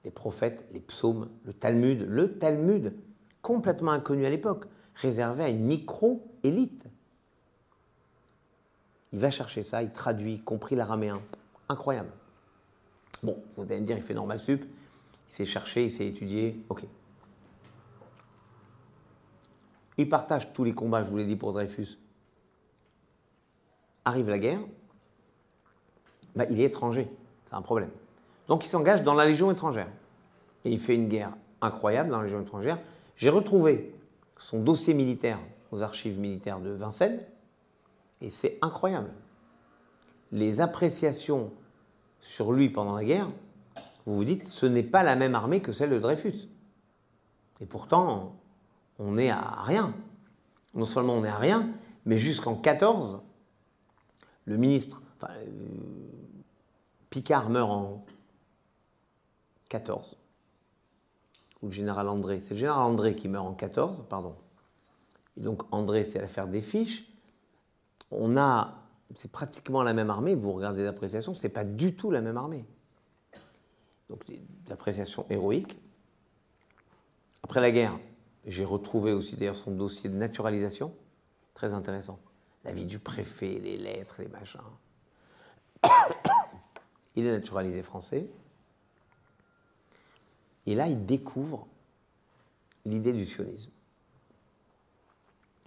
les prophètes, les psaumes, le Talmud, complètement inconnu à l'époque, réservé à une micro-élite. Il va chercher ça, il traduit, y compris l'araméen. Incroyable. Bon, vous allez me dire, il fait normal sup, il s'est cherché, il s'est étudié, ok. Il partage tous les combats, je vous l'ai dit pour Dreyfus. Arrive la guerre, il est étranger, c'est un problème. Donc il s'engage dans la Légion étrangère. Et il fait une guerre incroyable dans la Légion étrangère. J'ai retrouvé son dossier militaire aux archives militaires de Vincennes, et c'est incroyable. Les appréciations sur lui pendant la guerre, vous vous dites, ce n'est pas la même armée que celle de Dreyfus. Et pourtant, on n'est à rien. Non seulement on n'est à rien, mais jusqu'en 14, le ministre, Picard meurt en 14, ou le général André, c'est le général André qui meurt en 14, pardon. Et donc André, c'est l'affaire des fiches. C'est pratiquement la même armée, vous regardez l'appréciation, c'est pas du tout la même armée. Donc des appréciations héroïques. Après la guerre, j'ai retrouvé aussi d'ailleurs son dossier de naturalisation, très intéressant. La vie du préfet, les lettres, les machins. Il est naturalisé français. Et là, il découvre l'idée du sionisme.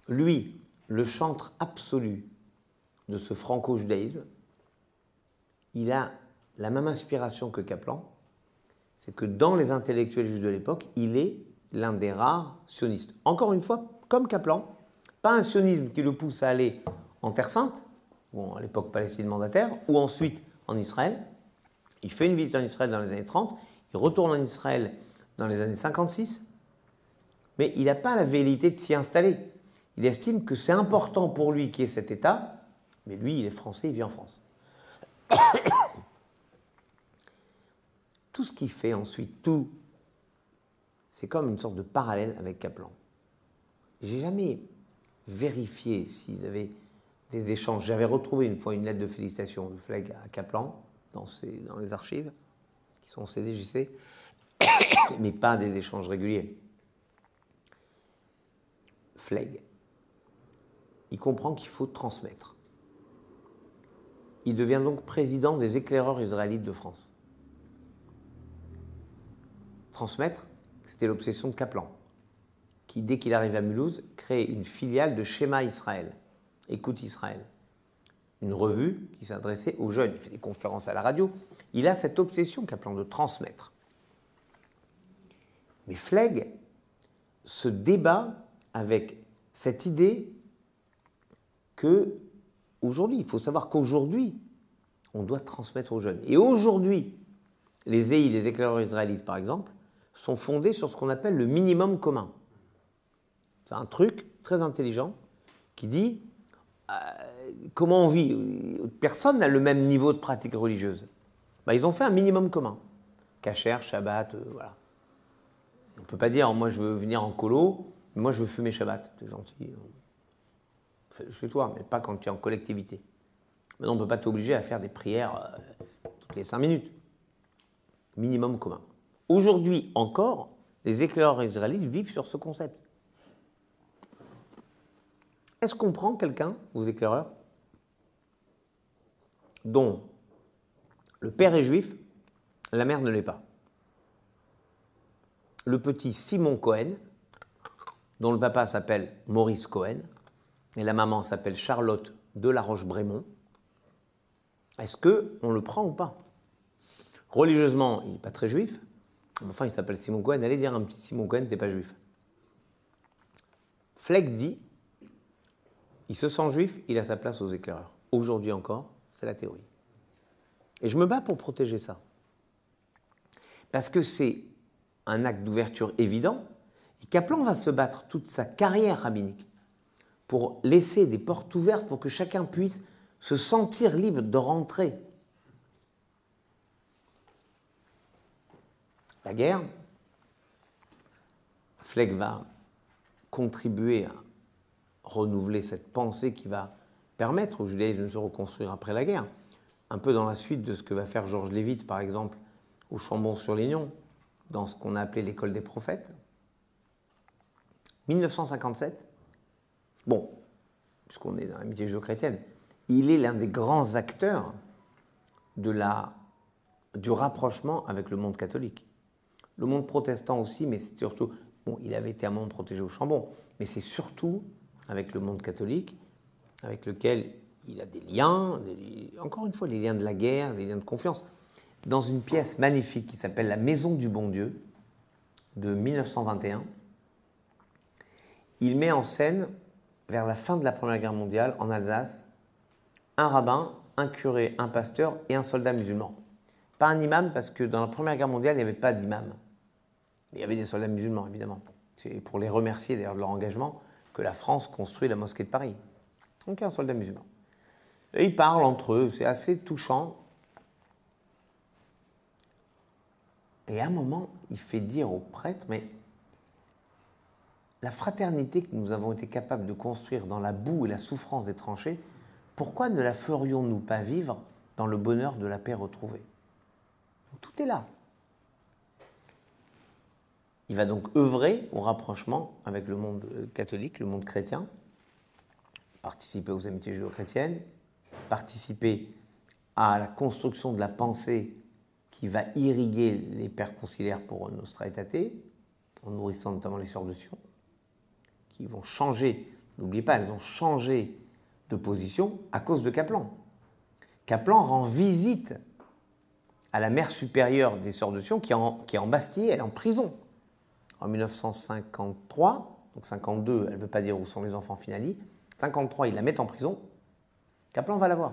Lui, le chantre absolu de ce franco-judaïsme, il a la même inspiration que Kaplan, c'est que dans les intellectuels juifs de l'époque, il est l'un des rares sionistes. Encore une fois, comme Kaplan, pas un sionisme qui le pousse à aller en Terre Sainte, ou à l'époque Palestine mandataire, ou ensuite en Israël. Il fait une visite en Israël dans les années 30, il retourne en Israël dans les années 56, mais il n'a pas la velléité de s'y installer. Il estime que c'est important pour lui qu'il y ait cet État, mais lui, il est français, il vit en France. Tout ce qu'il fait ensuite, c'est comme une sorte de parallèle avec Kaplan. J'ai jamais vérifié s'ils avaient des échanges. J'avais retrouvé une fois une lettre de félicitations de Flegg à Kaplan dans les archives, qui sont au CDJC, mais pas des échanges réguliers. Flegg, il comprend qu'il faut transmettre. Il devient donc président des éclaireurs israélites de France. Transmettre, c'était l'obsession de Kaplan, qui, dès qu'il arrive à Mulhouse, crée une filiale de Shema Israël, Écoute Israël, une revue qui s'adressait aux jeunes. Il fait des conférences à la radio. Il a cette obsession, Kaplan, de transmettre. Mais Flegg se débat avec cette idée que, aujourd'hui, il faut savoir qu'aujourd'hui, on doit transmettre aux jeunes. Et aujourd'hui, les EI, les éclaireurs israélites, par exemple, sont fondés sur ce qu'on appelle le minimum commun. C'est un truc très intelligent qui dit comment on vit. Personne n'a le même niveau de pratique religieuse. Ils ont fait un minimum commun. Kasher, Shabbat, voilà. On ne peut pas dire moi je veux venir en colo, mais moi je veux fumer Shabbat. C'est gentil. Fais chez toi, mais pas quand tu es en collectivité. Maintenant, on ne peut pas t'obliger à faire des prières toutes les 5 minutes. Minimum commun. Aujourd'hui encore, les éclaireurs israélites vivent sur ce concept. Est-ce qu'on prend quelqu'un, aux éclaireurs, dont le père est juif, la mère ne l'est pas? Le petit Simon Cohen, dont le papa s'appelle Maurice Cohen, et la maman s'appelle Charlotte de la Roche-Brémond, est-ce qu'on le prend ou pas? Religieusement, il n'est pas très juif. Enfin, il s'appelle Simon Cohen. Allez dire un petit Simon Cohen, t'es pas juif. Flegg dit, il se sent juif, il a sa place aux éclaireurs. Aujourd'hui encore, c'est la théorie. Et je me bats pour protéger ça. Parce que c'est un acte d'ouverture évident. Et Kaplan va se battre toute sa carrière rabbinique pour laisser des portes ouvertes pour que chacun puisse se sentir libre de rentrer. La guerre, Flegg va contribuer à renouveler cette pensée qui va permettre au judaïsme de se reconstruire après la guerre, un peu dans la suite de ce que va faire Georges Lévite, par exemple, au Chambon-sur-Lignon, dans ce qu'on a appelé l'école des prophètes. 1957, bon, puisqu'on est dans l'amitié judéo-chrétienne, il est l'un des grands acteurs du rapprochement avec le monde catholique. Le monde protestant aussi, mais c'est surtout, bon, il avait été un monde protégé au Chambon, mais c'est surtout avec le monde catholique, avec lequel il a des liens, encore une fois, les liens de la guerre, les liens de confiance. Dans une pièce magnifique qui s'appelle La Maison du Bon Dieu, de 1921, il met en scène, vers la fin de la Première Guerre mondiale, en Alsace, un rabbin, un curé, un pasteur et un soldat musulman. Pas un imam, parce que dans la Première Guerre mondiale, il n'y avait pas d'imam. Il y avait des soldats musulmans, évidemment. C'est pour les remercier d'ailleurs de leur engagement que la France construit la mosquée de Paris. Donc un soldat musulman. Et ils parlent entre eux, c'est assez touchant. Et à un moment, il fait dire au prêtre, mais la fraternité que nous avons été capables de construire dans la boue et la souffrance des tranchées, pourquoi ne la ferions-nous pas vivre dans le bonheur de la paix retrouvée? Tout est là. Il va donc œuvrer au rapprochement avec le monde catholique, le monde chrétien, participer aux amitiés judéo-chrétiennes, participer à la construction de la pensée qui va irriguer les pères conciliaires pour Nostra Aetate, en nourrissant notamment les sœurs de Sion, qui vont changer, n'oubliez pas, elles ont changé de position à cause de Kaplan. Kaplan rend visite à la mère supérieure des sœurs de Sion qui est en Bastille, elle est en prison. En 1953, donc 52, elle ne veut pas dire où sont les enfants Finali, 53, ils la mettent en prison, Kaplan va la voir.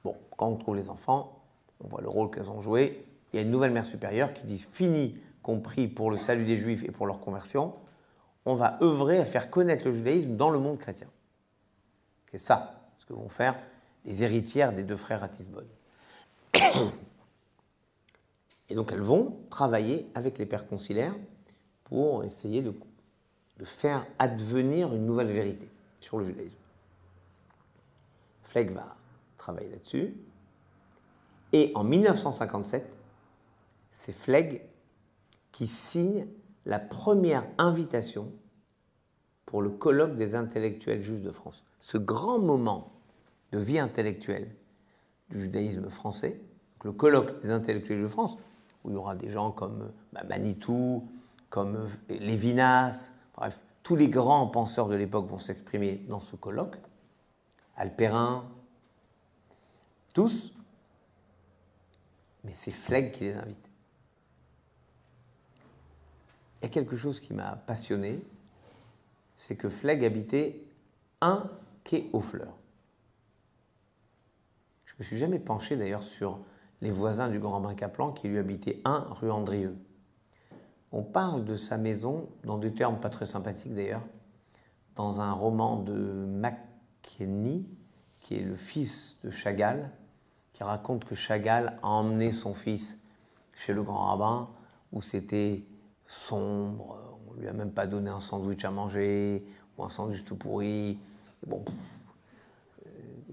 Bon, quand on trouve les enfants, on voit le rôle qu'elles ont joué, il y a une nouvelle mère supérieure qui dit « Fini, compris pour le salut des Juifs et pour leur conversion, on va œuvrer à faire connaître le judaïsme dans le monde chrétien. » C'est ça ce que vont faire les héritières des deux frères Ratisbonne. Et donc elles vont travailler avec les pères conciliaires pour essayer de faire advenir une nouvelle vérité sur le judaïsme. Flegg va travailler là-dessus. Et en 1957, c'est Flegg qui signe la première invitation pour le colloque des intellectuels juifs de France. Ce grand moment de vie intellectuelle du judaïsme français, le colloque des intellectuels de France, où il y aura des gens comme Manitou, comme Lévinas, bref, tous les grands penseurs de l'époque vont s'exprimer dans ce colloque, Alperin, tous, mais c'est Flegg qui les invite. Il y a quelque chose qui m'a passionné, c'est que Flegg habitait un quai aux Fleurs. Je ne me suis jamais penché d'ailleurs sur les voisins du Grand Bain Kaplan qui lui habitaient 1 rue Andrieux. On parle de sa maison dans des termes pas très sympathiques d'ailleurs, dans un roman de Mackenny, qui est le fils de Chagall, qui raconte que Chagall a emmené son fils chez le grand rabbin, où c'était sombre, on ne lui a même pas donné un sandwich à manger, ou un sandwich tout pourri. Et bon,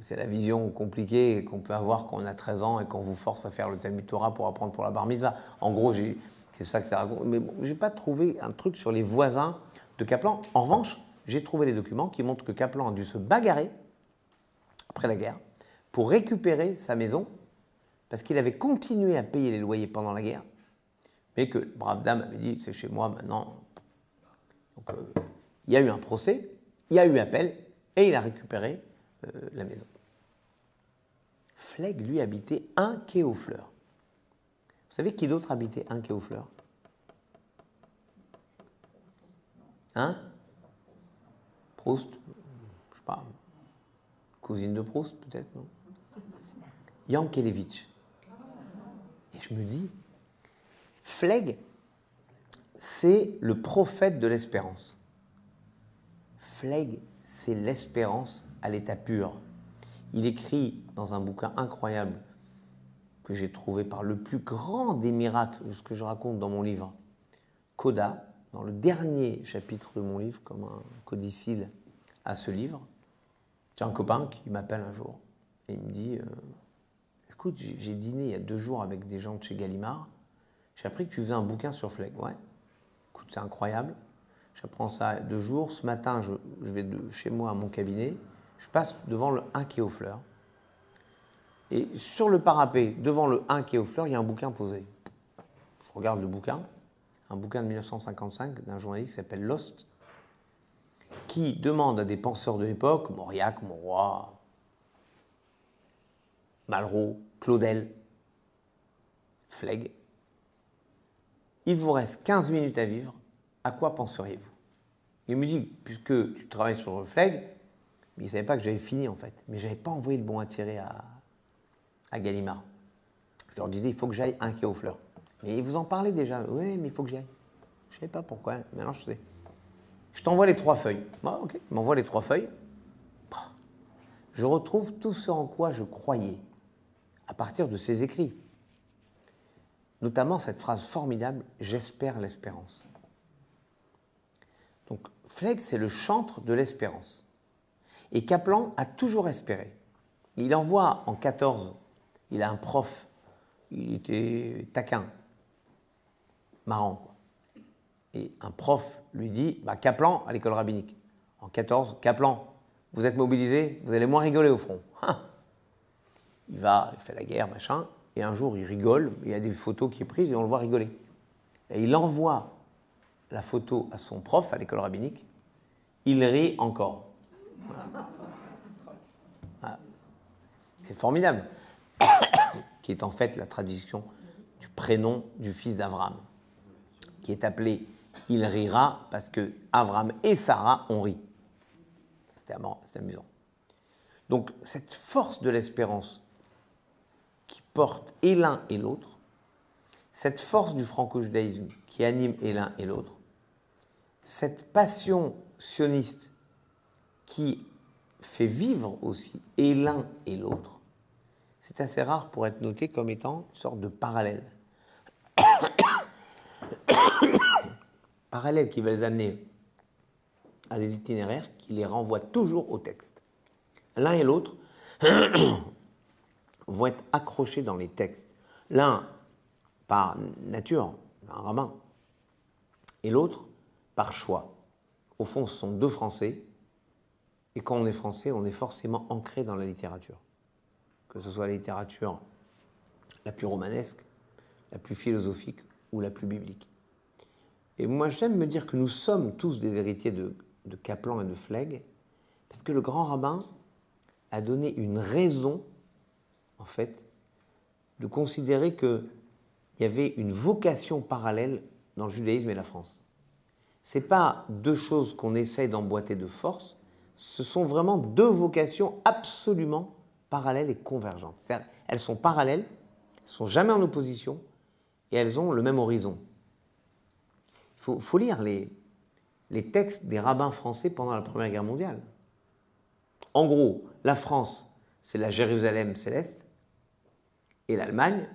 c'est la vision compliquée qu'on peut avoir quand on a 13 ans et qu'on vous force à faire le Talmud Torah pour apprendre pour la bar mitzvah. En gros, c'est ça que ça raconte. Mais bon, je n'ai pas trouvé un truc sur les voisins de Kaplan. En revanche, j'ai trouvé les documents qui montrent que Kaplan a dû se bagarrer, après la guerre, pour récupérer sa maison, parce qu'il avait continué à payer les loyers pendant la guerre, mais que brave dame avait dit « c'est chez moi maintenant ». Donc il y a eu un procès, il y a eu appel, et il a récupéré la maison. Flegg, lui, habitait 1 quai aux Fleurs. Vous savez qui d'autre habitait 1 quai aux Fleurs? Hein? Proust? Je sais pas. Cousine de Proust, peut-être, non? Yankelevitch. Et je me dis, Flegg, c'est le prophète de l'espérance. Flegg, c'est l'espérance à l'état pur. Il écrit dans un bouquin incroyable que j'ai trouvé par le plus grand des miracles, ce que je raconte dans mon livre, Coda, dans le dernier chapitre de mon livre, comme un codicile à ce livre, J'ai un copain qui m'appelle un jour et il me dit écoute, j'ai dîné il y a 2 jours avec des gens de chez Gallimard. J'ai appris que tu faisais un bouquin sur Flegg. Ouais, écoute, c'est incroyable. J'apprends ça 2 jours. Ce matin, je vais de chez moi à mon cabinet. Je passe devant le 1 quai aux Fleurs. Et sur le parapet, devant le 1 quai aux Fleurs, il y a un bouquin posé. Je regarde le bouquin, un bouquin de 1955 d'un journaliste qui s'appelle Lost, qui demande à des penseurs de l'époque, Mauriac, Mauroy, Malraux, Claudel, Flegg, il vous reste 15 minutes à vivre, à quoi penseriez-vous? Il me dit, puisque tu travailles sur le Flegg, mais il ne savait pas que j'avais fini en fait, mais je n'avais pas envoyé le bon à tirer à Gallimard. Je leur disais, il faut que j'aille 1 quai aux Fleurs. Mais vous en parlez déjà, oui, mais il faut que j'y aille. Je ne savais pas pourquoi, maintenant je sais. Je t'envoie les 3 feuilles. Ah, ok, il m'envoie les 3 feuilles. Je retrouve tout ce en quoi je croyais à partir de ses écrits. Notamment cette phrase formidable, « J'espère l'espérance ». Donc, Flegg, c'est le chantre de l'espérance. Et Kaplan a toujours espéré. Il envoie en 14, il a un prof, il était taquin, marrant, quoi. Et un prof lui dit, Kaplan à l'école rabbinique. En 14, Kaplan, vous êtes mobilisé, vous allez moins rigoler au front. Il va, il fait la guerre, machin, et un jour il rigole, il y a des photos qui sont prises et on le voit rigoler. Et il envoie la photo à son prof à l'école rabbinique, il rit encore. Voilà. C'est formidable. Qui est en fait la tradition du prénom du fils d'Abraham, qui est appelé il rira parce que Abraham et Sarah ont ri. C'est amusant. Donc cette force de l'espérance qui porte et l'un et l'autre, cette force du franco-judaïsme qui anime et l'un et l'autre, cette passion sioniste qui fait vivre aussi et l'un et l'autre, c'est assez rare pour être noté comme étant une sorte de parallèle. Parallèle qui va les amener à des itinéraires qui les renvoient toujours au texte. L'un et l'autre vont être accrochés dans les textes. L'un par nature, un rabbin, et l'autre par choix. Au fond, ce sont 2 Français, et quand on est français, on est forcément ancré dans la littérature. Que ce soit la littérature la plus romanesque, la plus philosophique ou la plus biblique. Et moi, j'aime me dire que nous sommes tous des héritiers de Kaplan et de Flegg, parce que le grand rabbin a donné une raison, en fait, de considérer qu'il y avait une vocation parallèle dans le judaïsme et la France. Ce n'est pas 2 choses qu'on essaye d'emboîter de force, ce sont vraiment 2 vocations absolument parallèles et convergentes. C'est-à-dire, elles sont parallèles, elles ne sont jamais en opposition, et elles ont le même horizon. Il faut lire les textes des rabbins français pendant la Première Guerre mondiale. En gros, la France, c'est la Jérusalem céleste, et l'Allemagne,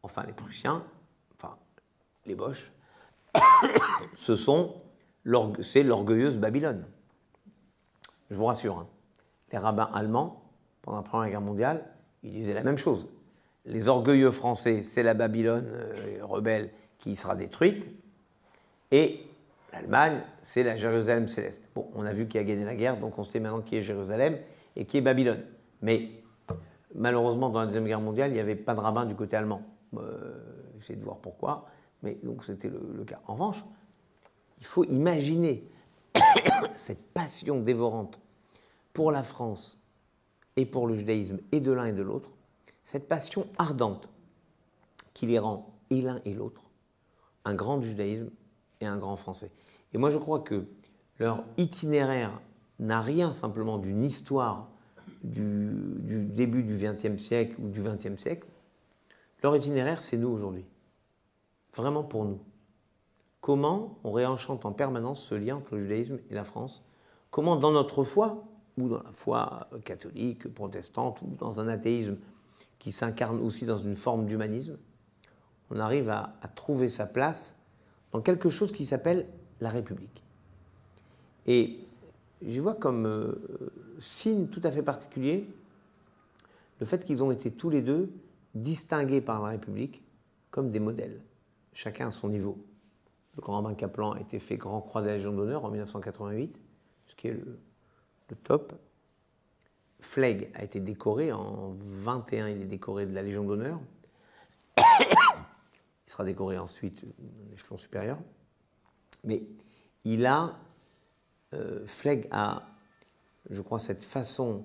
enfin les Prussiens, enfin les Boches, c'est l'orgueilleuse Babylone. Je vous rassure, hein. Les rabbins allemands, pendant la Première Guerre mondiale, ils disaient la même chose. Les orgueilleux français, c'est la Babylone rebelle qui sera détruite, et l'Allemagne, c'est la Jérusalem céleste. Bon, on a vu qui a gagné la guerre, donc on sait maintenant qui est Jérusalem et qui est Babylone. Mais malheureusement, dans la Deuxième Guerre mondiale, il n'y avait pas de rabbin du côté allemand. J'essaie de voir pourquoi, mais donc c'était le cas. En revanche, il faut imaginer cette passion dévorante pour la France et pour le judaïsme, et de l'un et de l'autre, cette passion ardente qui les rend, et l'un et l'autre, un grand judaïsme et un grand français. Et moi, je crois que leur itinéraire n'a rien simplement d'une histoire du début du XXe siècle ou du XXe siècle. Leur itinéraire, c'est nous aujourd'hui. Vraiment pour nous. Comment on réenchante en permanence ce lien entre le judaïsme et la France? Comment dans notre foi, ou dans la foi catholique, protestante, ou dans un athéisme qui s'incarne aussi dans une forme d'humanisme, on arrive à trouver sa place dans quelque chose qui s'appelle la République. Et je vois comme signe tout à fait particulier le fait qu'ils ont été tous les deux distingués par la République comme des modèles, chacun à son niveau. Le grand rabbin Kaplan a été fait Grand Croix de la Légion d'honneur en 1988, ce qui est le top. Flegg a été décoré en 21, il est décoré de la Légion d'honneur. Il sera décoré ensuite en échelon supérieur. Mais Flegg a, je crois, cette façon,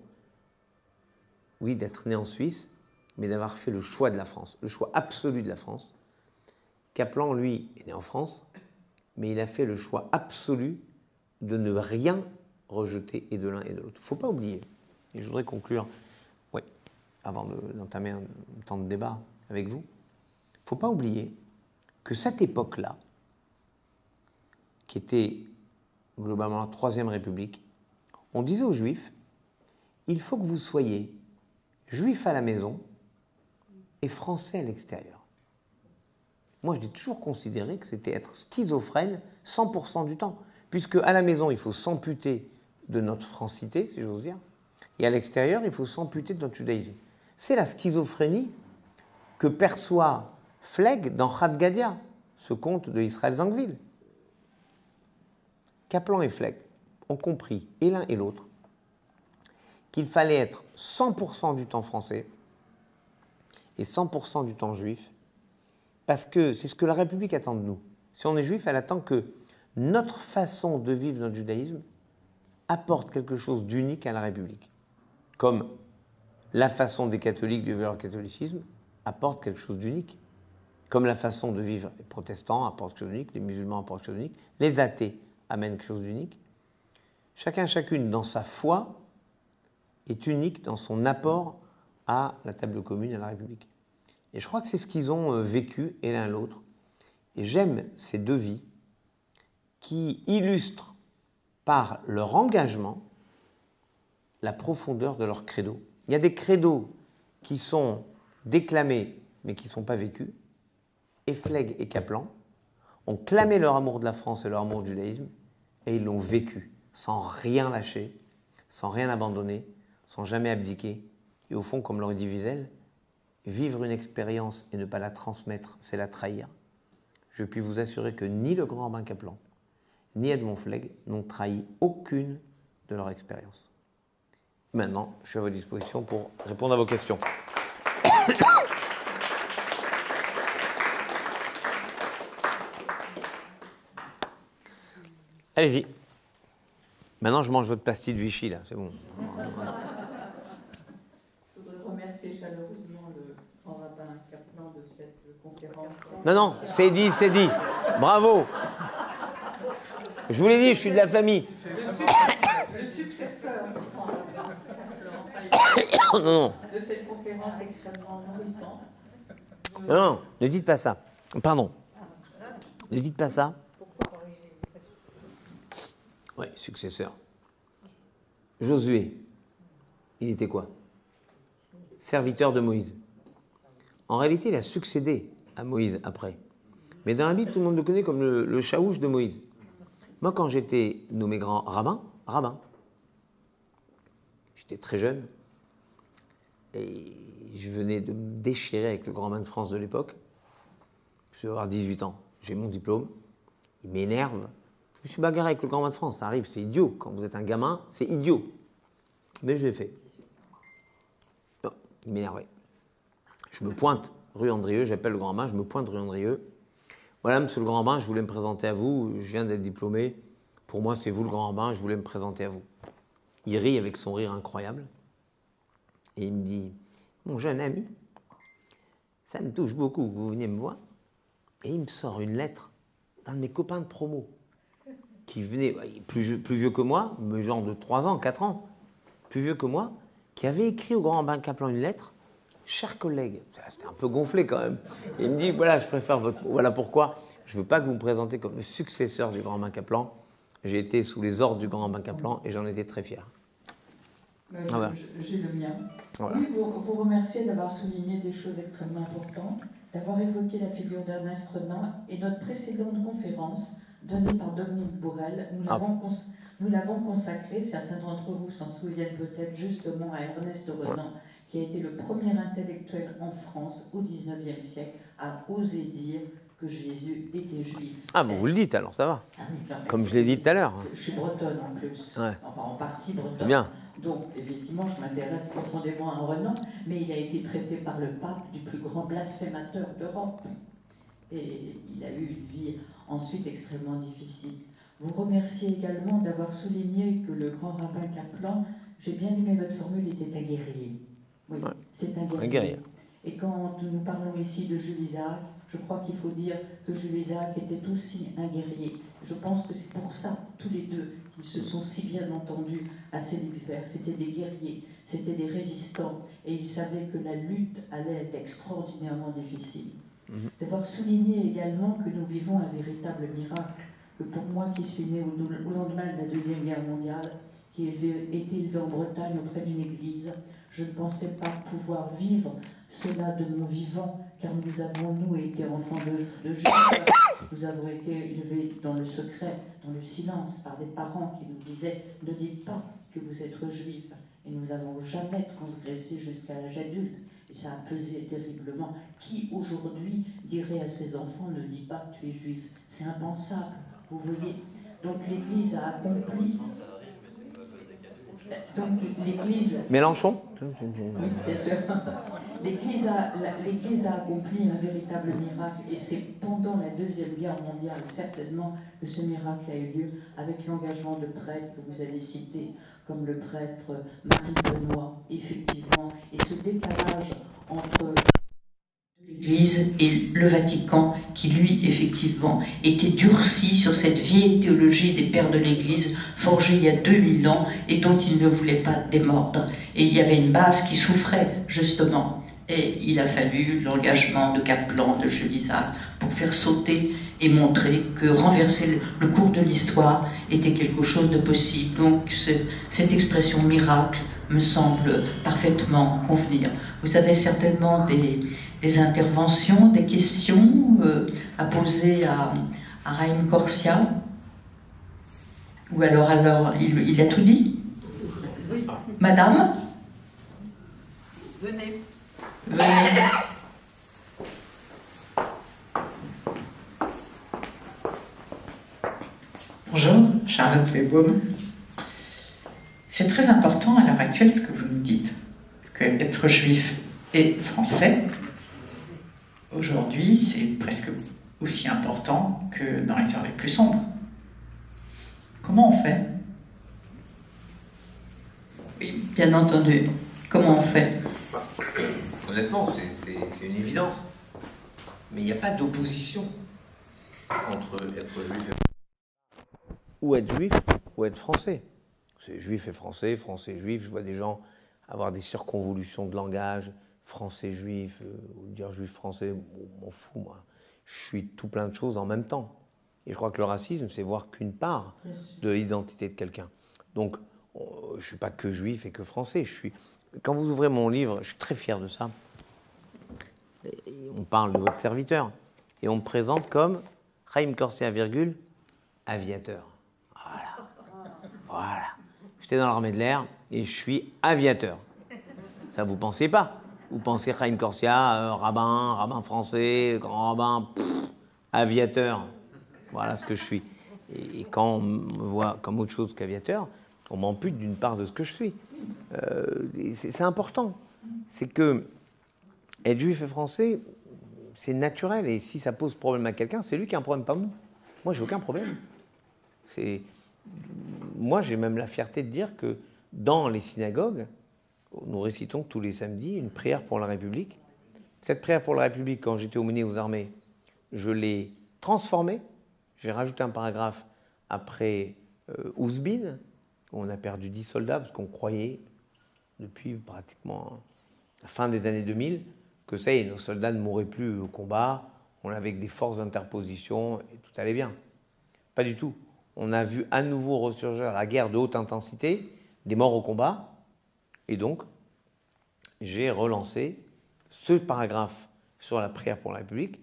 oui, d'être né en Suisse, mais d'avoir fait le choix de la France, le choix absolu de la France. Kaplan, lui, est né en France, mais il a fait le choix absolu de ne rien rejeter et de l'un et de l'autre. Il ne faut pas oublier, et je voudrais conclure, oui, avant d'entamer un temps de débat avec vous, il ne faut pas oublier que cette époque-là, qui était globalement la Troisième République, on disait aux Juifs, il faut que vous soyez Juifs à la maison et Français à l'extérieur. Moi, j'ai toujours considéré que c'était être schizophrène 100% du temps, puisque à la maison, il faut s'amputer de notre francité, si j'ose dire, et à l'extérieur, il faut s'amputer de notre judaïsme. C'est la schizophrénie que perçoit Flegg dans Chad Gadya, ce conte de Israël Zangwill. Kaplan et Flegg ont compris, et l'un et l'autre, qu'il fallait être 100% du temps français et 100% du temps juif, parce que c'est ce que la République attend de nous. Si on est juif, elle attend que notre façon de vivre notre judaïsme apporte quelque chose d'unique à la République. Comme la façon des catholiques de vivre leur catholicisme apporte quelque chose d'unique. Comme la façon de vivre les protestants apporte quelque chose d'unique, les musulmans apportent quelque chose d'unique, les athées amènent quelque chose d'unique. Chacun, chacune, dans sa foi, est unique dans son apport à la table commune, à la République. Et je crois que c'est ce qu'ils ont vécu, et l'un l'autre. Et j'aime ces deux vies qui illustrent par leur engagement la profondeur de leur credo. Il y a des credos qui sont déclamés, mais qui ne sont pas vécus. Et Flegg et Kaplan ont clamé leur amour de la France et leur amour du judaïsme, et ils l'ont vécu, sans rien lâcher, sans rien abandonner, sans jamais abdiquer. Et au fond, comme l'aurait dit Wiesel, vivre une expérience et ne pas la transmettre, c'est la trahir. Je puis vous assurer que ni le grand rabbin Kaplan, ni Edmond Flegg n'ont trahi aucune de leur expérience. Maintenant, je suis à votre disposition pour répondre à vos questions. Allez-y. Maintenant, je mange votre pastille de Vichy, là, c'est bon. Je voudrais remercier chaleureusement le grand rabbin Kaplan de cette conférence. Non, c'est dit, c'est dit. Bravo. Je vous l'ai dit, je suis de la famille. Le successeur du grand rabbin Kaplan Non. de cette conférence extrêmement nourrissante. Non, ne dites pas ça. Pardon. Ne dites pas ça. Oui, successeur. Josué, il était quoi? Serviteur de Moïse. En réalité, il a succédé à Moïse après. Mais dans la Bible, tout le monde le connaît comme le chaouche de Moïse. Moi, quand j'étais nommé grand rabbin, j'étais très jeune, et je venais de me déchirer avec le grand rabbin de France de l'époque. Je devais avoir 18 ans, j'ai mon diplôme, il m'énerve. Je me suis bagarré avec le grand rabbin de France, ça arrive, c'est idiot. Quand vous êtes un gamin, c'est idiot. Mais je l'ai fait. Non, il m'énervait. Je me pointe rue Andrieux, j'appelle le grand rabbin, je me pointe rue Andrieux. Voilà, monsieur le grand rabbin, je voulais me présenter à vous, je viens d'être diplômé. Pour moi, c'est vous le grand rabbin, je voulais me présenter à vous. Il rit avec son rire incroyable. Et il me dit, mon jeune ami, ça me touche beaucoup que vous veniez me voir. Et il me sort une lettre d'un de mes copains de promo, qui venait, plus vieux que moi, mais genre de 3 ans, 4 ans, plus vieux que moi, qui avait écrit au grand rabbin Kaplan une lettre. Chers collègues, c'était un peu gonflé quand même. Et il me dit, voilà, je préfère votre... Voilà pourquoi je ne veux pas que vous me présentez comme le successeur du grand rabbin Kaplan. J'ai été sous les ordres du grand rabbin Kaplan et j'en étais très fier. Voilà. J'ai le mien. Voilà. Oui, vous remercier d'avoir souligné des choses extrêmement importantes, d'avoir évoqué la figure d'Ernest Renan et notre précédente conférence donnée par Dominique Bourrel. Nous Nous l'avons consacré, certains d'entre vous s'en souviennent peut-être, justement à Ernest Renan, qui a été le premier intellectuel en France au XIXe siècle à oser dire que Jésus était juif. Ah, vous le dites alors, ça va. Ah oui, non, Comme je l'ai dit tout à l'heure. Je suis bretonne en plus, Ouais. enfin en partie bretonne. C'est bien. Donc effectivement, je m'intéresse profondément à Renan, mais il a été traité par le pape du plus grand blasphémateur d'Europe. Et il a eu une vie ensuite extrêmement difficile. Vous remerciez également d'avoir souligné que le grand rabbin Kaplan, j'ai bien aimé votre formule, était un guerrier. Oui, ouais, c'est un guerrier. Un guerrier. Et quand nous parlons ici de Jules Isaac, je crois qu'il faut dire que Jules Isaac était aussi un guerrier. Je pense que c'est pour ça, tous les deux, qu'ils se sont si bien entendus à Königsberg. C'était des guerriers, c'était des résistants, et ils savaient que la lutte allait être extraordinairement difficile. D'avoir souligné également que nous vivons un véritable miracle, que pour moi qui suis né au lendemain de la Deuxième Guerre mondiale, qui ai été élevé en Bretagne auprès d'une église, je ne pensais pas pouvoir vivre cela de mon vivant, car nous avons, nous, été enfants de juifs, nous avons été élevés dans le secret, dans le silence, par des parents qui nous disaient « ne dites pas que vous êtes juifs ». Et nous n'avons jamais transgressé jusqu'à l'âge adulte. Et ça a pesé terriblement. Qui aujourd'hui dirait à ses enfants « ne dis pas que tu es juif ». C'est impensable, vous voyez. Donc l'Église a accompli... Donc l'Église... Mélenchon? Oui, bien sûr. L'Église a accompli un véritable miracle, et c'est pendant la Deuxième Guerre mondiale, certainement, que ce miracle a eu lieu, avec l'engagement de prêtres que vous avez cités, comme le prêtre Marie Benoît, effectivement, et ce décalage entre l'Église et le Vatican, qui lui, effectivement, était durci sur cette vieille théologie des pères de l'Église, forgée il y a 2000 ans, et dont il ne voulait pas démordre. Et il y avait une base qui souffrait, justement. Et il a fallu l'engagement de Kaplan, de Jules Isaac, pour faire sauter et montrer que renverser le cours de l'histoire était quelque chose de possible. Donc cette expression miracle me semble parfaitement convenir. Vous avez certainement des interventions, des questions à poser à Raïm Corsia. Ou alors il a tout dit? Oui. Madame? Venez. Venez. Bonjour, Charlotte Webaum. C'est très important à l'heure actuelle ce que vous nous dites. Parce que être juif et français, aujourd'hui, c'est presque aussi important que dans les heures les plus sombres. Comment on fait? Oui, bien entendu. Comment on fait? Honnêtement, c'est une évidence. Mais il n'y a pas d'opposition entre être juif ou être juif ou être français. C'est juif et français, français juif. Je vois des gens avoir des circonvolutions de langage, français juif, ou dire juif français, on m'en fout moi. Je suis tout plein de choses en même temps. Et je crois que le racisme, c'est voir qu'une part de l'identité de quelqu'un. Donc, je ne suis pas que juif et que français. Quand vous ouvrez mon livre, je suis très fier de ça. On parle de votre serviteur. Et on me présente comme Raïm Corsia, virgule, aviateur. Voilà. J'étais dans l'armée de l'air et je suis aviateur. Ça, vous ne pensez pas. Vous pensez Raïm Corsia, rabbin français, grand rabbin, aviateur. Voilà ce que je suis. Et quand on me voit comme autre chose qu'aviateur, on m'ampute d'une part de ce que je suis. C'est important. C'est que être juif et français, c'est naturel. Et si ça pose problème à quelqu'un, c'est lui qui a un problème, pas moi. Moi, j'ai aucun problème. Moi, j'ai même la fierté de dire que dans les synagogues, nous récitons tous les samedis une prière pour la République. Cette prière pour la République, quand j'étais aumônier aux armées, je l'ai transformée. J'ai rajouté un paragraphe après Ouzbin, où on a perdu 10 soldats, parce qu'on croyait, depuis pratiquement la fin des années 2000, que ça y est, nos soldats ne mouraient plus au combat, on avait des forces d'interposition et tout allait bien. Pas du tout. On a vu à nouveau ressurgir la guerre de haute intensité, des morts au combat, et donc j'ai relancé ce paragraphe sur la prière pour la République,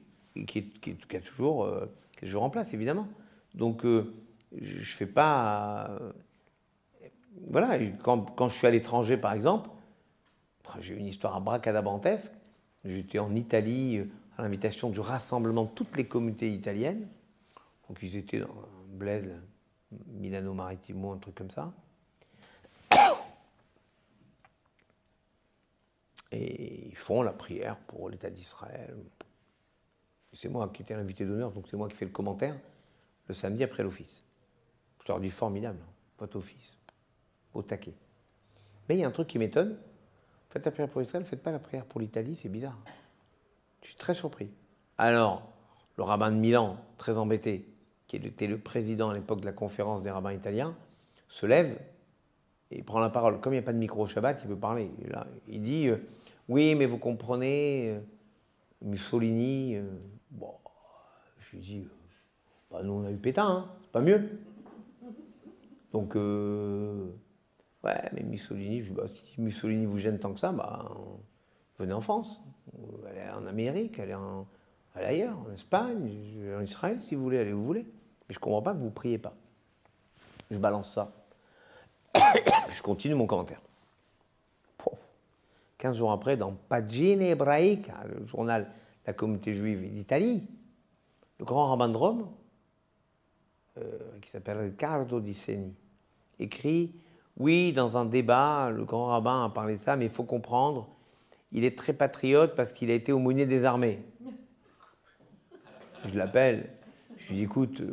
qui est toujours en place, évidemment. Donc je ne fais pas voilà, quand je suis à l'étranger, par exemple, j'ai une histoire abracadabrantesque. J'étais en Italie à l'invitation du rassemblement de toutes les communautés italiennes. Donc ils étaient dans un bled, Milano Marittimo, un truc comme ça. Et ils font la prière pour l'État d'Israël. C'est moi qui étais l'invité d'honneur, donc c'est moi qui fais le commentaire le samedi après l'office. Je leur dis formidable, votre office, au taquet. Mais il y a un truc qui m'étonne. Faites la prière pour Israël, faites pas la prière pour l'Italie, c'est bizarre. Je suis très surpris. Alors, le rabbin de Milan, très embêté, qui était le président à l'époque de la conférence des rabbins italiens, se lève et prend la parole. Comme il n'y a pas de micro au Shabbat, il peut parler. Là, il dit oui, mais vous comprenez, Mussolini. Bon, je lui dis bah, nous on a eu Pétain, hein, c'est pas mieux. Donc, ouais, mais Mussolini, je dis, bah, si Mussolini vous gêne tant que ça, bah, venez en France. Allez en Amérique, allez ailleurs, en Espagne, en Israël, si vous voulez, allez où vous voulez. Mais je ne comprends pas que vous ne priez pas. Je balance ça. Je continue mon commentaire. 15 jours après, dans Pagine Ebraica, le journal de la communauté juive d'Italie, le grand rabbin de Rome, qui s'appelle Riccardo Di Segni, écrit « Oui, dans un débat, le grand rabbin a parlé de ça, mais il faut comprendre, il est très patriote parce qu'il a été aumônier des armées. » Je l'appelle, je lui dis « Écoute, tu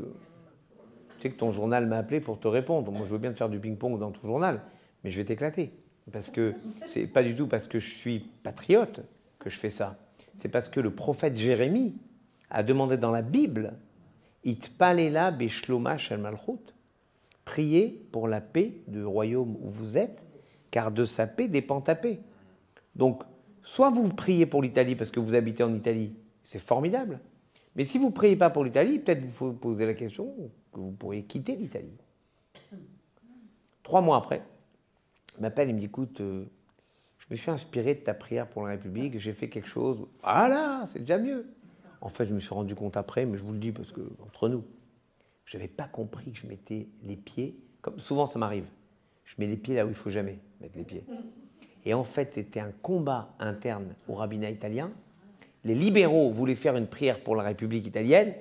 sais que ton journal m'a appelé pour te répondre. Moi, je veux bien te faire du ping-pong dans ton journal, mais je vais t'éclater. Parce que c'est pas du tout parce que je suis patriote que je fais ça. C'est parce que le prophète Jérémie a demandé dans la Bible Itpalela beshloma shel malchut, priez pour la paix du royaume où vous êtes, car de sa paix dépend ta paix. Donc, soit vous priez pour l'Italie parce que vous habitez en Italie, c'est formidable. Mais si vous ne priez pas pour l'Italie, peut-être vous posez la question que vous pourriez quitter l'Italie. 3 mois après, il m'appelle et me dit, écoute, je me suis inspiré de ta prière pour la République, j'ai fait quelque chose. Ah là, c'est déjà mieux. En fait, je me suis rendu compte après, mais je vous le dis parce que, entre nous, je n'avais pas compris que je mettais les pieds, comme souvent ça m'arrive, je mets les pieds là où il ne faut jamais mettre les pieds. Et en fait, c'était un combat interne au rabbinat italien. Les libéraux voulaient faire une prière pour la République italienne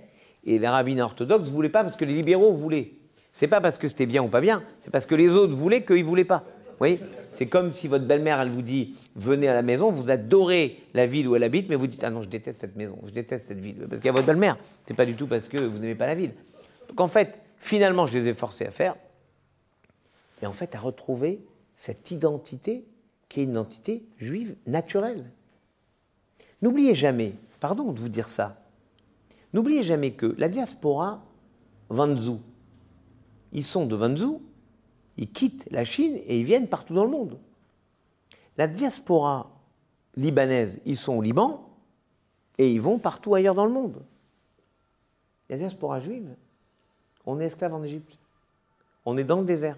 et les rabbinats orthodoxes ne voulaient pas parce que les libéraux voulaient. C'est pas parce que c'était bien ou pas bien, c'est parce que les autres voulaient qu'ils ne voulaient pas. Vous voyez ? C'est comme si votre belle-mère, elle vous dit « Venez à la maison », vous adorez la ville où elle habite, mais vous dites « Ah non, je déteste cette maison, je déteste cette ville ». Parce qu'il y a votre belle-mère, c'est pas du tout parce que vous n'aimez pas la ville. Donc en fait, finalement, je les ai forcés à faire, et en fait à retrouver cette identité qui est une identité juive naturelle. N'oubliez jamais, pardon de vous dire ça, n'oubliez jamais que la diaspora Wanzhou, ils sont de Wanzhou, ils quittent la Chine et ils viennent partout dans le monde. La diaspora libanaise, ils sont au Liban et ils vont partout ailleurs dans le monde. La diaspora juive, on est esclave en Égypte. On est dans le désert.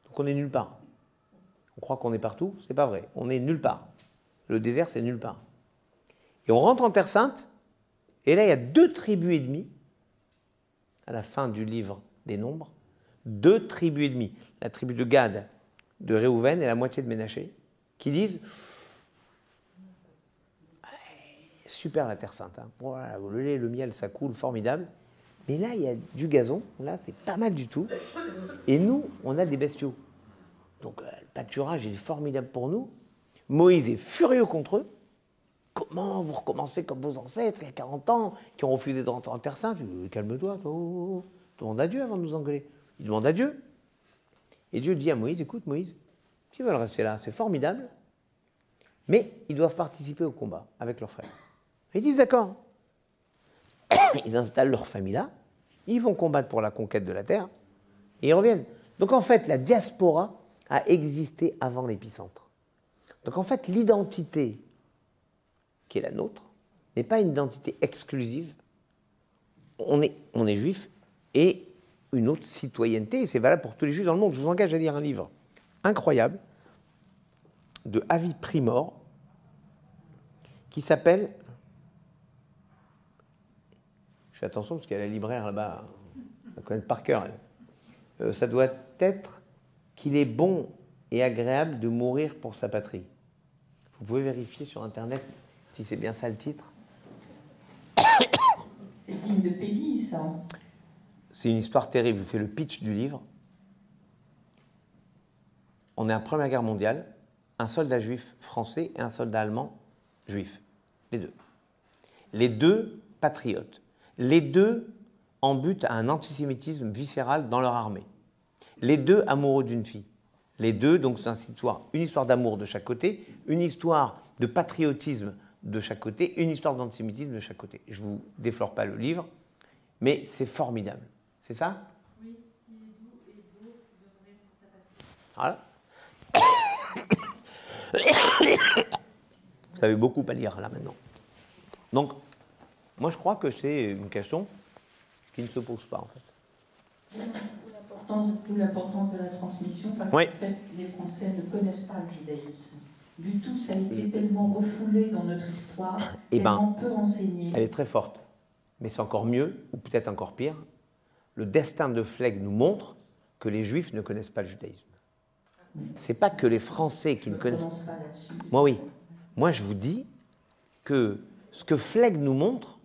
Donc on est nulle part. On croit qu'on est partout, c'est pas vrai. On est nulle part. Le désert, c'est nulle part. Et on rentre en Terre Sainte, et là, il y a 2 tribus et demie, à la fin du livre des Nombres, 2 tribus et demie, la tribu de Gad, de Réhouven et la moitié de Ménaché, qui disent super la Terre Sainte, hein. Voilà, le lait, le miel, ça coule, formidable. Mais là, il y a du gazon, là, c'est pas mal du tout. Et nous, on a des bestiaux. Donc, le pâturage est formidable pour nous. Moïse est furieux contre eux. Comment vous recommencez comme vos ancêtres, il y a 40 ans, qui ont refusé de rentrer en Terre Sainte? Calme-toi, demande à Dieu avant de nous engueuler. Il demande à Dieu. Et Dieu dit à Moïse, écoute Moïse, s'ils veulent rester là, c'est formidable, mais ils doivent participer au combat avec leurs frères. Et ils disent d'accord. Ils installent leur famille là, ils vont combattre pour la conquête de la terre, et ils reviennent. Donc en fait, la diaspora a existé avant l'épicentre. Donc en fait, l'identité qui est la nôtre n'est pas une identité exclusive. On est juif et une autre citoyenneté, et c'est valable pour tous les juifs dans le monde. Je vous engage à lire un livre incroyable de Avi Primor qui s'appelle, je fais attention parce qu'il y a la libraire là-bas, elle connaît par cœur, ça doit être qu'il est bon et agréable de mourir pour sa patrie. Vous pouvez vérifier sur Internet si c'est bien ça le titre. C'est digne de pays, ça. C'est une histoire terrible. Je vous fais le pitch du livre. On est en Première Guerre mondiale, un soldat juif français et un soldat allemand juif. Les deux. Les deux patriotes. Les deux en butte à un antisémitisme viscéral dans leur armée. Les deux amoureux d'une fille. Les deux, donc c'est une histoire d'amour de chaque côté, une histoire de patriotisme de chaque côté, une histoire d'antisémitisme de chaque côté. Je ne vous déflore pas le livre, mais c'est formidable. C'est ça? Oui, qui est doux et beau de mourir pour sa patrie. Voilà. Vous avez beaucoup à lire là maintenant. Donc, moi je crois que c'est une question qui ne se pose pas en fait. D'où l'importance de la transmission, parce Oui. qu'en fait, les Français ne connaissent pas le judaïsme. Du tout, ça a été tellement refoulé dans notre histoire, tellement peu enseigné. Elle est très forte. Mais c'est encore mieux, ou peut-être encore pire, le destin de Flegg nous montre que les Juifs ne connaissent pas le judaïsme. C'est pas que les Français qui ne connaissent pas là-dessus. Moi, oui. Moi, je vous dis que ce que Flegg nous montre,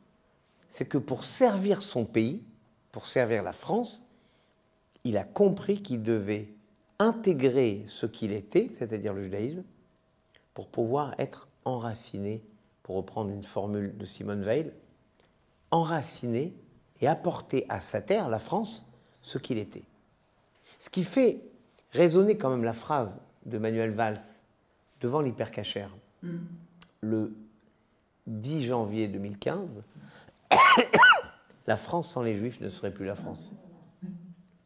c'est que pour servir son pays, pour servir la France, il a compris qu'il devait intégrer ce qu'il était, c'est-à-dire le judaïsme, pour pouvoir être enraciné, pour reprendre une formule de Simone Weil, enraciné et apporter à sa terre, la France, ce qu'il était. Ce qui fait résonner quand même la phrase de Manuel Valls devant l'hypercachère, le 10 janvier 2015, la France sans les Juifs ne serait plus la France.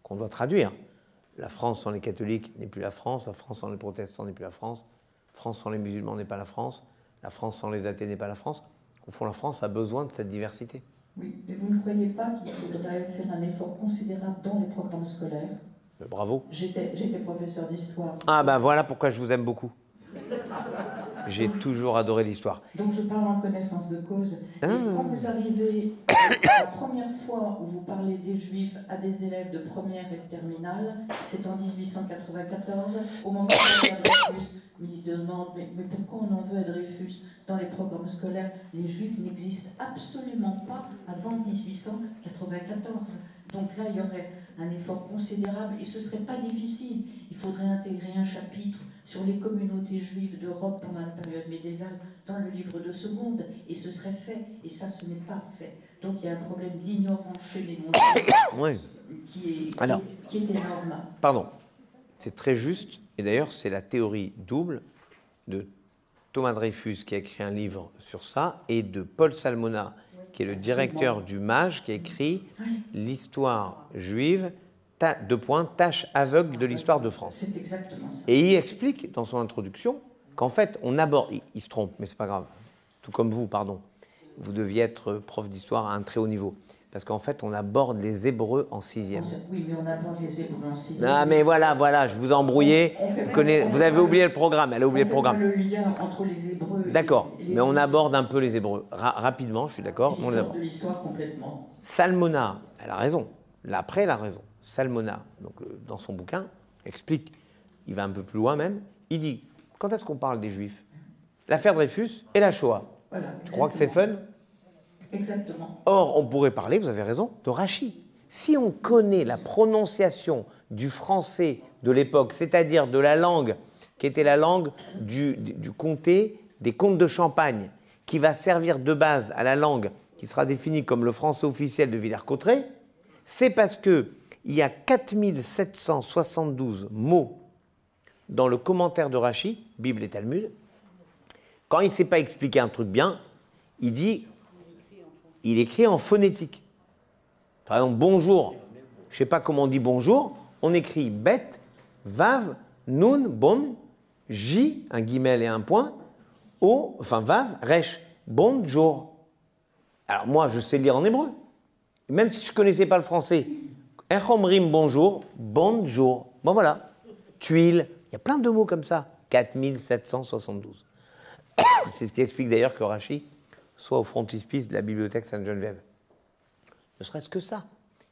Qu'on doit traduire. La France sans les catholiques n'est plus la France sans les protestants n'est plus la France sans les musulmans n'est pas la France sans les athées n'est pas la France. Au fond, la France a besoin de cette diversité. Oui, mais vous ne croyez pas qu'il faudrait faire un effort considérable dans les programmes scolaires? Bravo. J'étais professeur d'histoire. Ah ben voilà pourquoi je vous aime beaucoup. J'ai toujours adoré l'histoire. Donc je parle en connaissance de cause. Et quand vous arrivez la première fois où vous parlez des Juifs à des élèves de première et de terminale, c'est en 1894, au moment où on a Dreyfus. Ils se demandent, mais pourquoi on en veut à Dreyfus dans les programmes scolaires? Les Juifs n'existent absolument pas avant 1894. Donc là, il y aurait un effort considérable et ce ne serait pas difficile. Il faudrait intégrer un chapitre sur les communautés juives d'Europe pendant la période médiévale dans le livre de seconde, et ce serait fait, et ça, ce n'est pas fait. Donc il y a un problème d'ignorance chez les mondiaux qui est énorme. Pardon, c'est très juste, et d'ailleurs c'est la théorie double de Thomas Dreyfus qui a écrit un livre sur ça, et de Paul Salmona, qui est le directeur du MAGE, qui a écrit l'histoire juive, tâche aveugle de l'histoire de France. C'est exactement ça. Et il explique dans son introduction qu'en fait, on aborde, il se trompe, mais c'est pas grave, tout comme vous, pardon, vous deviez être prof d'histoire à un très haut niveau, parce qu'en fait, on aborde les Hébreux en 6e. Oui, mais on aborde les Hébreux en 6e. Ah, mais voilà, je vous ai embrouillé, vous avez oublié le programme, elle a oublié le programme. Le lien entre les Hébreux. D'accord, mais on aborde un peu les Hébreux, rapidement, je suis d'accord. On sort de l'histoire complètement. Salmona, elle a raison, après elle a raison. Salmona, donc, dans son bouquin, explique, il va un peu plus loin même, il dit, quand est-ce qu'on parle des Juifs? L'affaire Dreyfus et la Shoah. Voilà, tu crois que c'est fun? Exactement. Or, on pourrait parler, vous avez raison, de Rachi. Si on connaît la prononciation du français de l'époque, c'est-à-dire de la langue qui était la langue du comté des comtes de Champagne, qui va servir de base à la langue qui sera définie comme le français officiel de Villers-Cotterêts, c'est parce que il y a 4772 mots dans le commentaire de Rachi, Bible et Talmud. Quand il ne sait pas expliquer un truc bien, il écrit en phonétique. Par exemple, bonjour, je ne sais pas comment on dit bonjour, on écrit bet, vav, nun, bon, j, un guimel et un point, o, enfin vav, resh, bonjour. Alors moi, je sais lire en hébreu, même si je ne connaissais pas le français. Echomrim, bonjour, bonjour. Bon voilà. Tuile, il y a plein de mots comme ça. 4772. C'est ce qui explique d'ailleurs que Rachi soit au frontispice de la bibliothèque Sainte-Geneviève. Ne serait-ce que ça.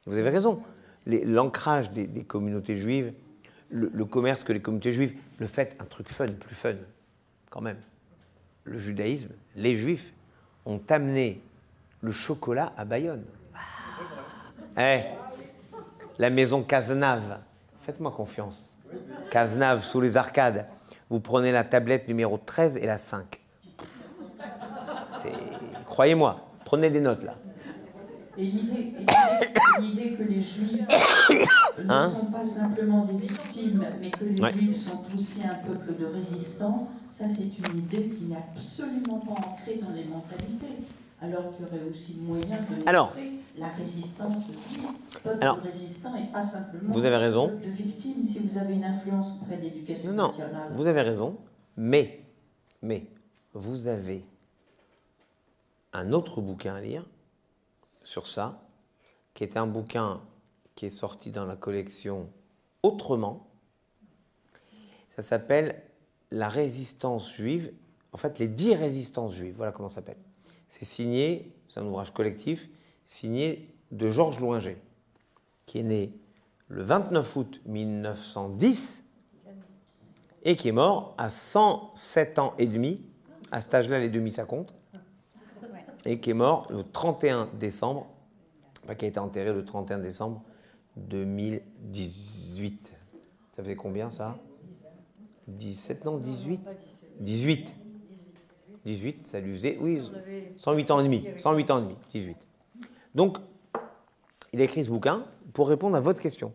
Vous avez raison. L'ancrage des communautés juives, le commerce que les communautés juives, le fait, un truc fun, plus fun, quand même. Le judaïsme, les juifs ont amené le chocolat à Bayonne. Eh, la maison Cazenave, faites-moi confiance. Cazenave, sous les arcades. Vous prenez la tablette numéro 13 et la 5. Croyez-moi, prenez des notes là. Et l'idée que les Juifs ne sont pas simplement des victimes, mais que les Juifs sont aussi un peuple de résistants, ça c'est une idée qui n'est absolument pas ancrée dans les mentalités. Alors qu'il y aurait aussi moyen de montrer la résistance juive, peuple résistant et pas simplement vous avez raison. de victimes. Si vous avez une influence auprès de l'éducation nationale. Vous avez raison, mais vous avez un autre bouquin à lire sur ça, qui est un bouquin qui est sorti dans la collection Autrement. Ça s'appelle La résistance juive, en fait les 10 résistances juives, voilà comment ça s'appelle. C'est signé, c'est un ouvrage collectif, signé de Georges Loinger, qui est né le 29 août 1910 et qui est mort à 107 ans et demi, à cet âge-là les demi ça compte, et qui est mort le 31 décembre, enfin qui a été enterré le 31 décembre 2018. Ça fait combien ça? 17, non 18 18. 18, ça lui faisait, oui, 108 ans et demi, 108 ans et demi, 18. Donc, il a écrit ce bouquin pour répondre à votre question.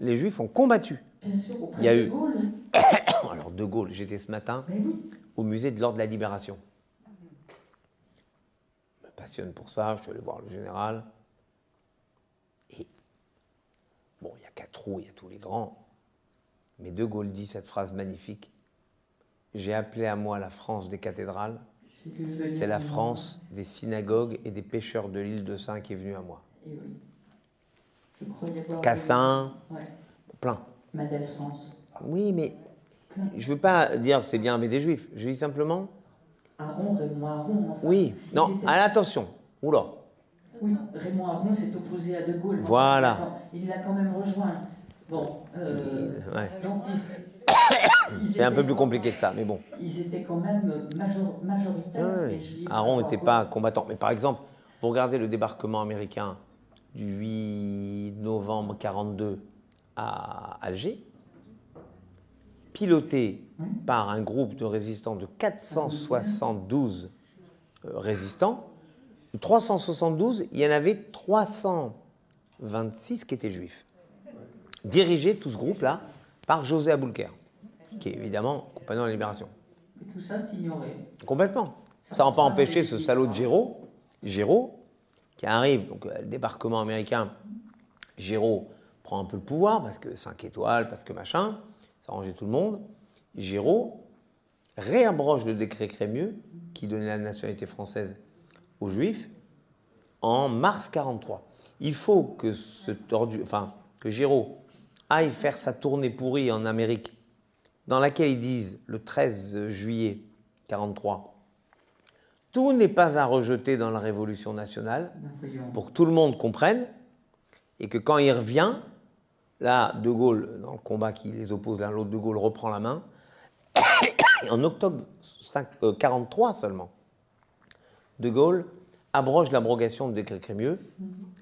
Les Juifs ont combattu. Il y a eu... Alors, De Gaulle, j'étais ce matin au musée de l'Ordre de la Libération. Je me passionne pour ça, je suis allé voir le général. Et, bon, il y a Catroux, il y a tous les grands. Mais De Gaulle dit cette phrase magnifique. J'ai appelé à moi la France des cathédrales, c'est la France des synagogues et des pêcheurs de l'île de Saint qui est venue à moi. Cassin, plein. France. Oui, mais je ne veux pas dire que c'est bien avec des Juifs, je dis simplement... Raymond Aron. Enfin, oui, non, attention, oula. Oui, Raymond Aron s'est opposé à De Gaulle. Voilà. Il l'a quand même rejoint. Bon, donc c'est un peu plus compliqué que ça, mais bon. Ils étaient quand même majoritaires. Aron n'était pas combattant. Mais par exemple, vous regardez le débarquement américain du 8 novembre 1942 à Alger, piloté par un groupe de résistants de 472 résistants. 372, il y en avait 326 qui étaient juifs. Dirigé, tout ce groupe-là, par José Aboulker, qui est évidemment compagnon de la Libération. Et tout ça, c'est ignoré. Complètement. Ça n'a pas empêché ce salaud de Géraud, qui arrive, donc le débarquement américain, Géraud prend un peu le pouvoir, parce que 5 étoiles, parce que machin, ça arrangeait tout le monde. Géraud réabroge le décret Crémieux, qui donnait la nationalité française aux Juifs, en mars 1943. Il faut que que Géraud aille faire sa tournée pourrie en Amérique, dans laquelle ils disent, le 13 juillet 1943, tout n'est pas à rejeter dans la Révolution nationale, pour que tout le monde comprenne, et que quand il revient, là, De Gaulle, dans le combat qui les oppose l'un à l'autre, De Gaulle reprend la main, et en octobre 1943 seulement, De Gaulle abroge l'abrogation du décret Crémieux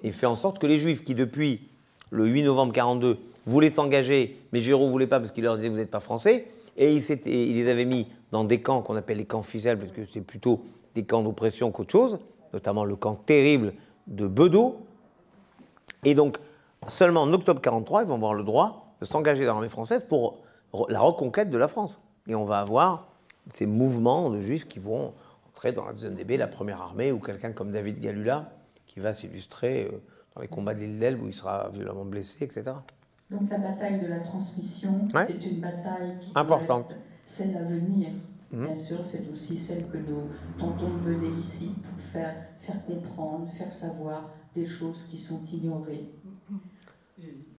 et fait en sorte que les Juifs qui, depuis le 8 novembre 1942, voulaient s'engager, mais Géraud ne voulait pas parce qu'il leur disait « vous n'êtes pas français », et il les avait mis dans des camps qu'on appelle les camps Fizel, parce que c'est plutôt des camps d'oppression qu'autre chose, notamment le camp terrible de Bedeau. Et donc, seulement en octobre 1943, ils vont avoir le droit de s'engager dans l'armée française pour la reconquête de la France. Et on va avoir ces mouvements de Juifs qui vont entrer dans la deuxième DB, la première armée, ou quelqu'un comme David Galula, qui va s'illustrer dans les combats de l'île d'Elbe, où il sera violemment blessé, etc. Donc la bataille de la transmission, c'est une bataille qui importante. Celle à venir. Bien sûr, c'est aussi celle que nous tentons de mener ici pour faire comprendre, faire savoir des choses qui sont ignorées.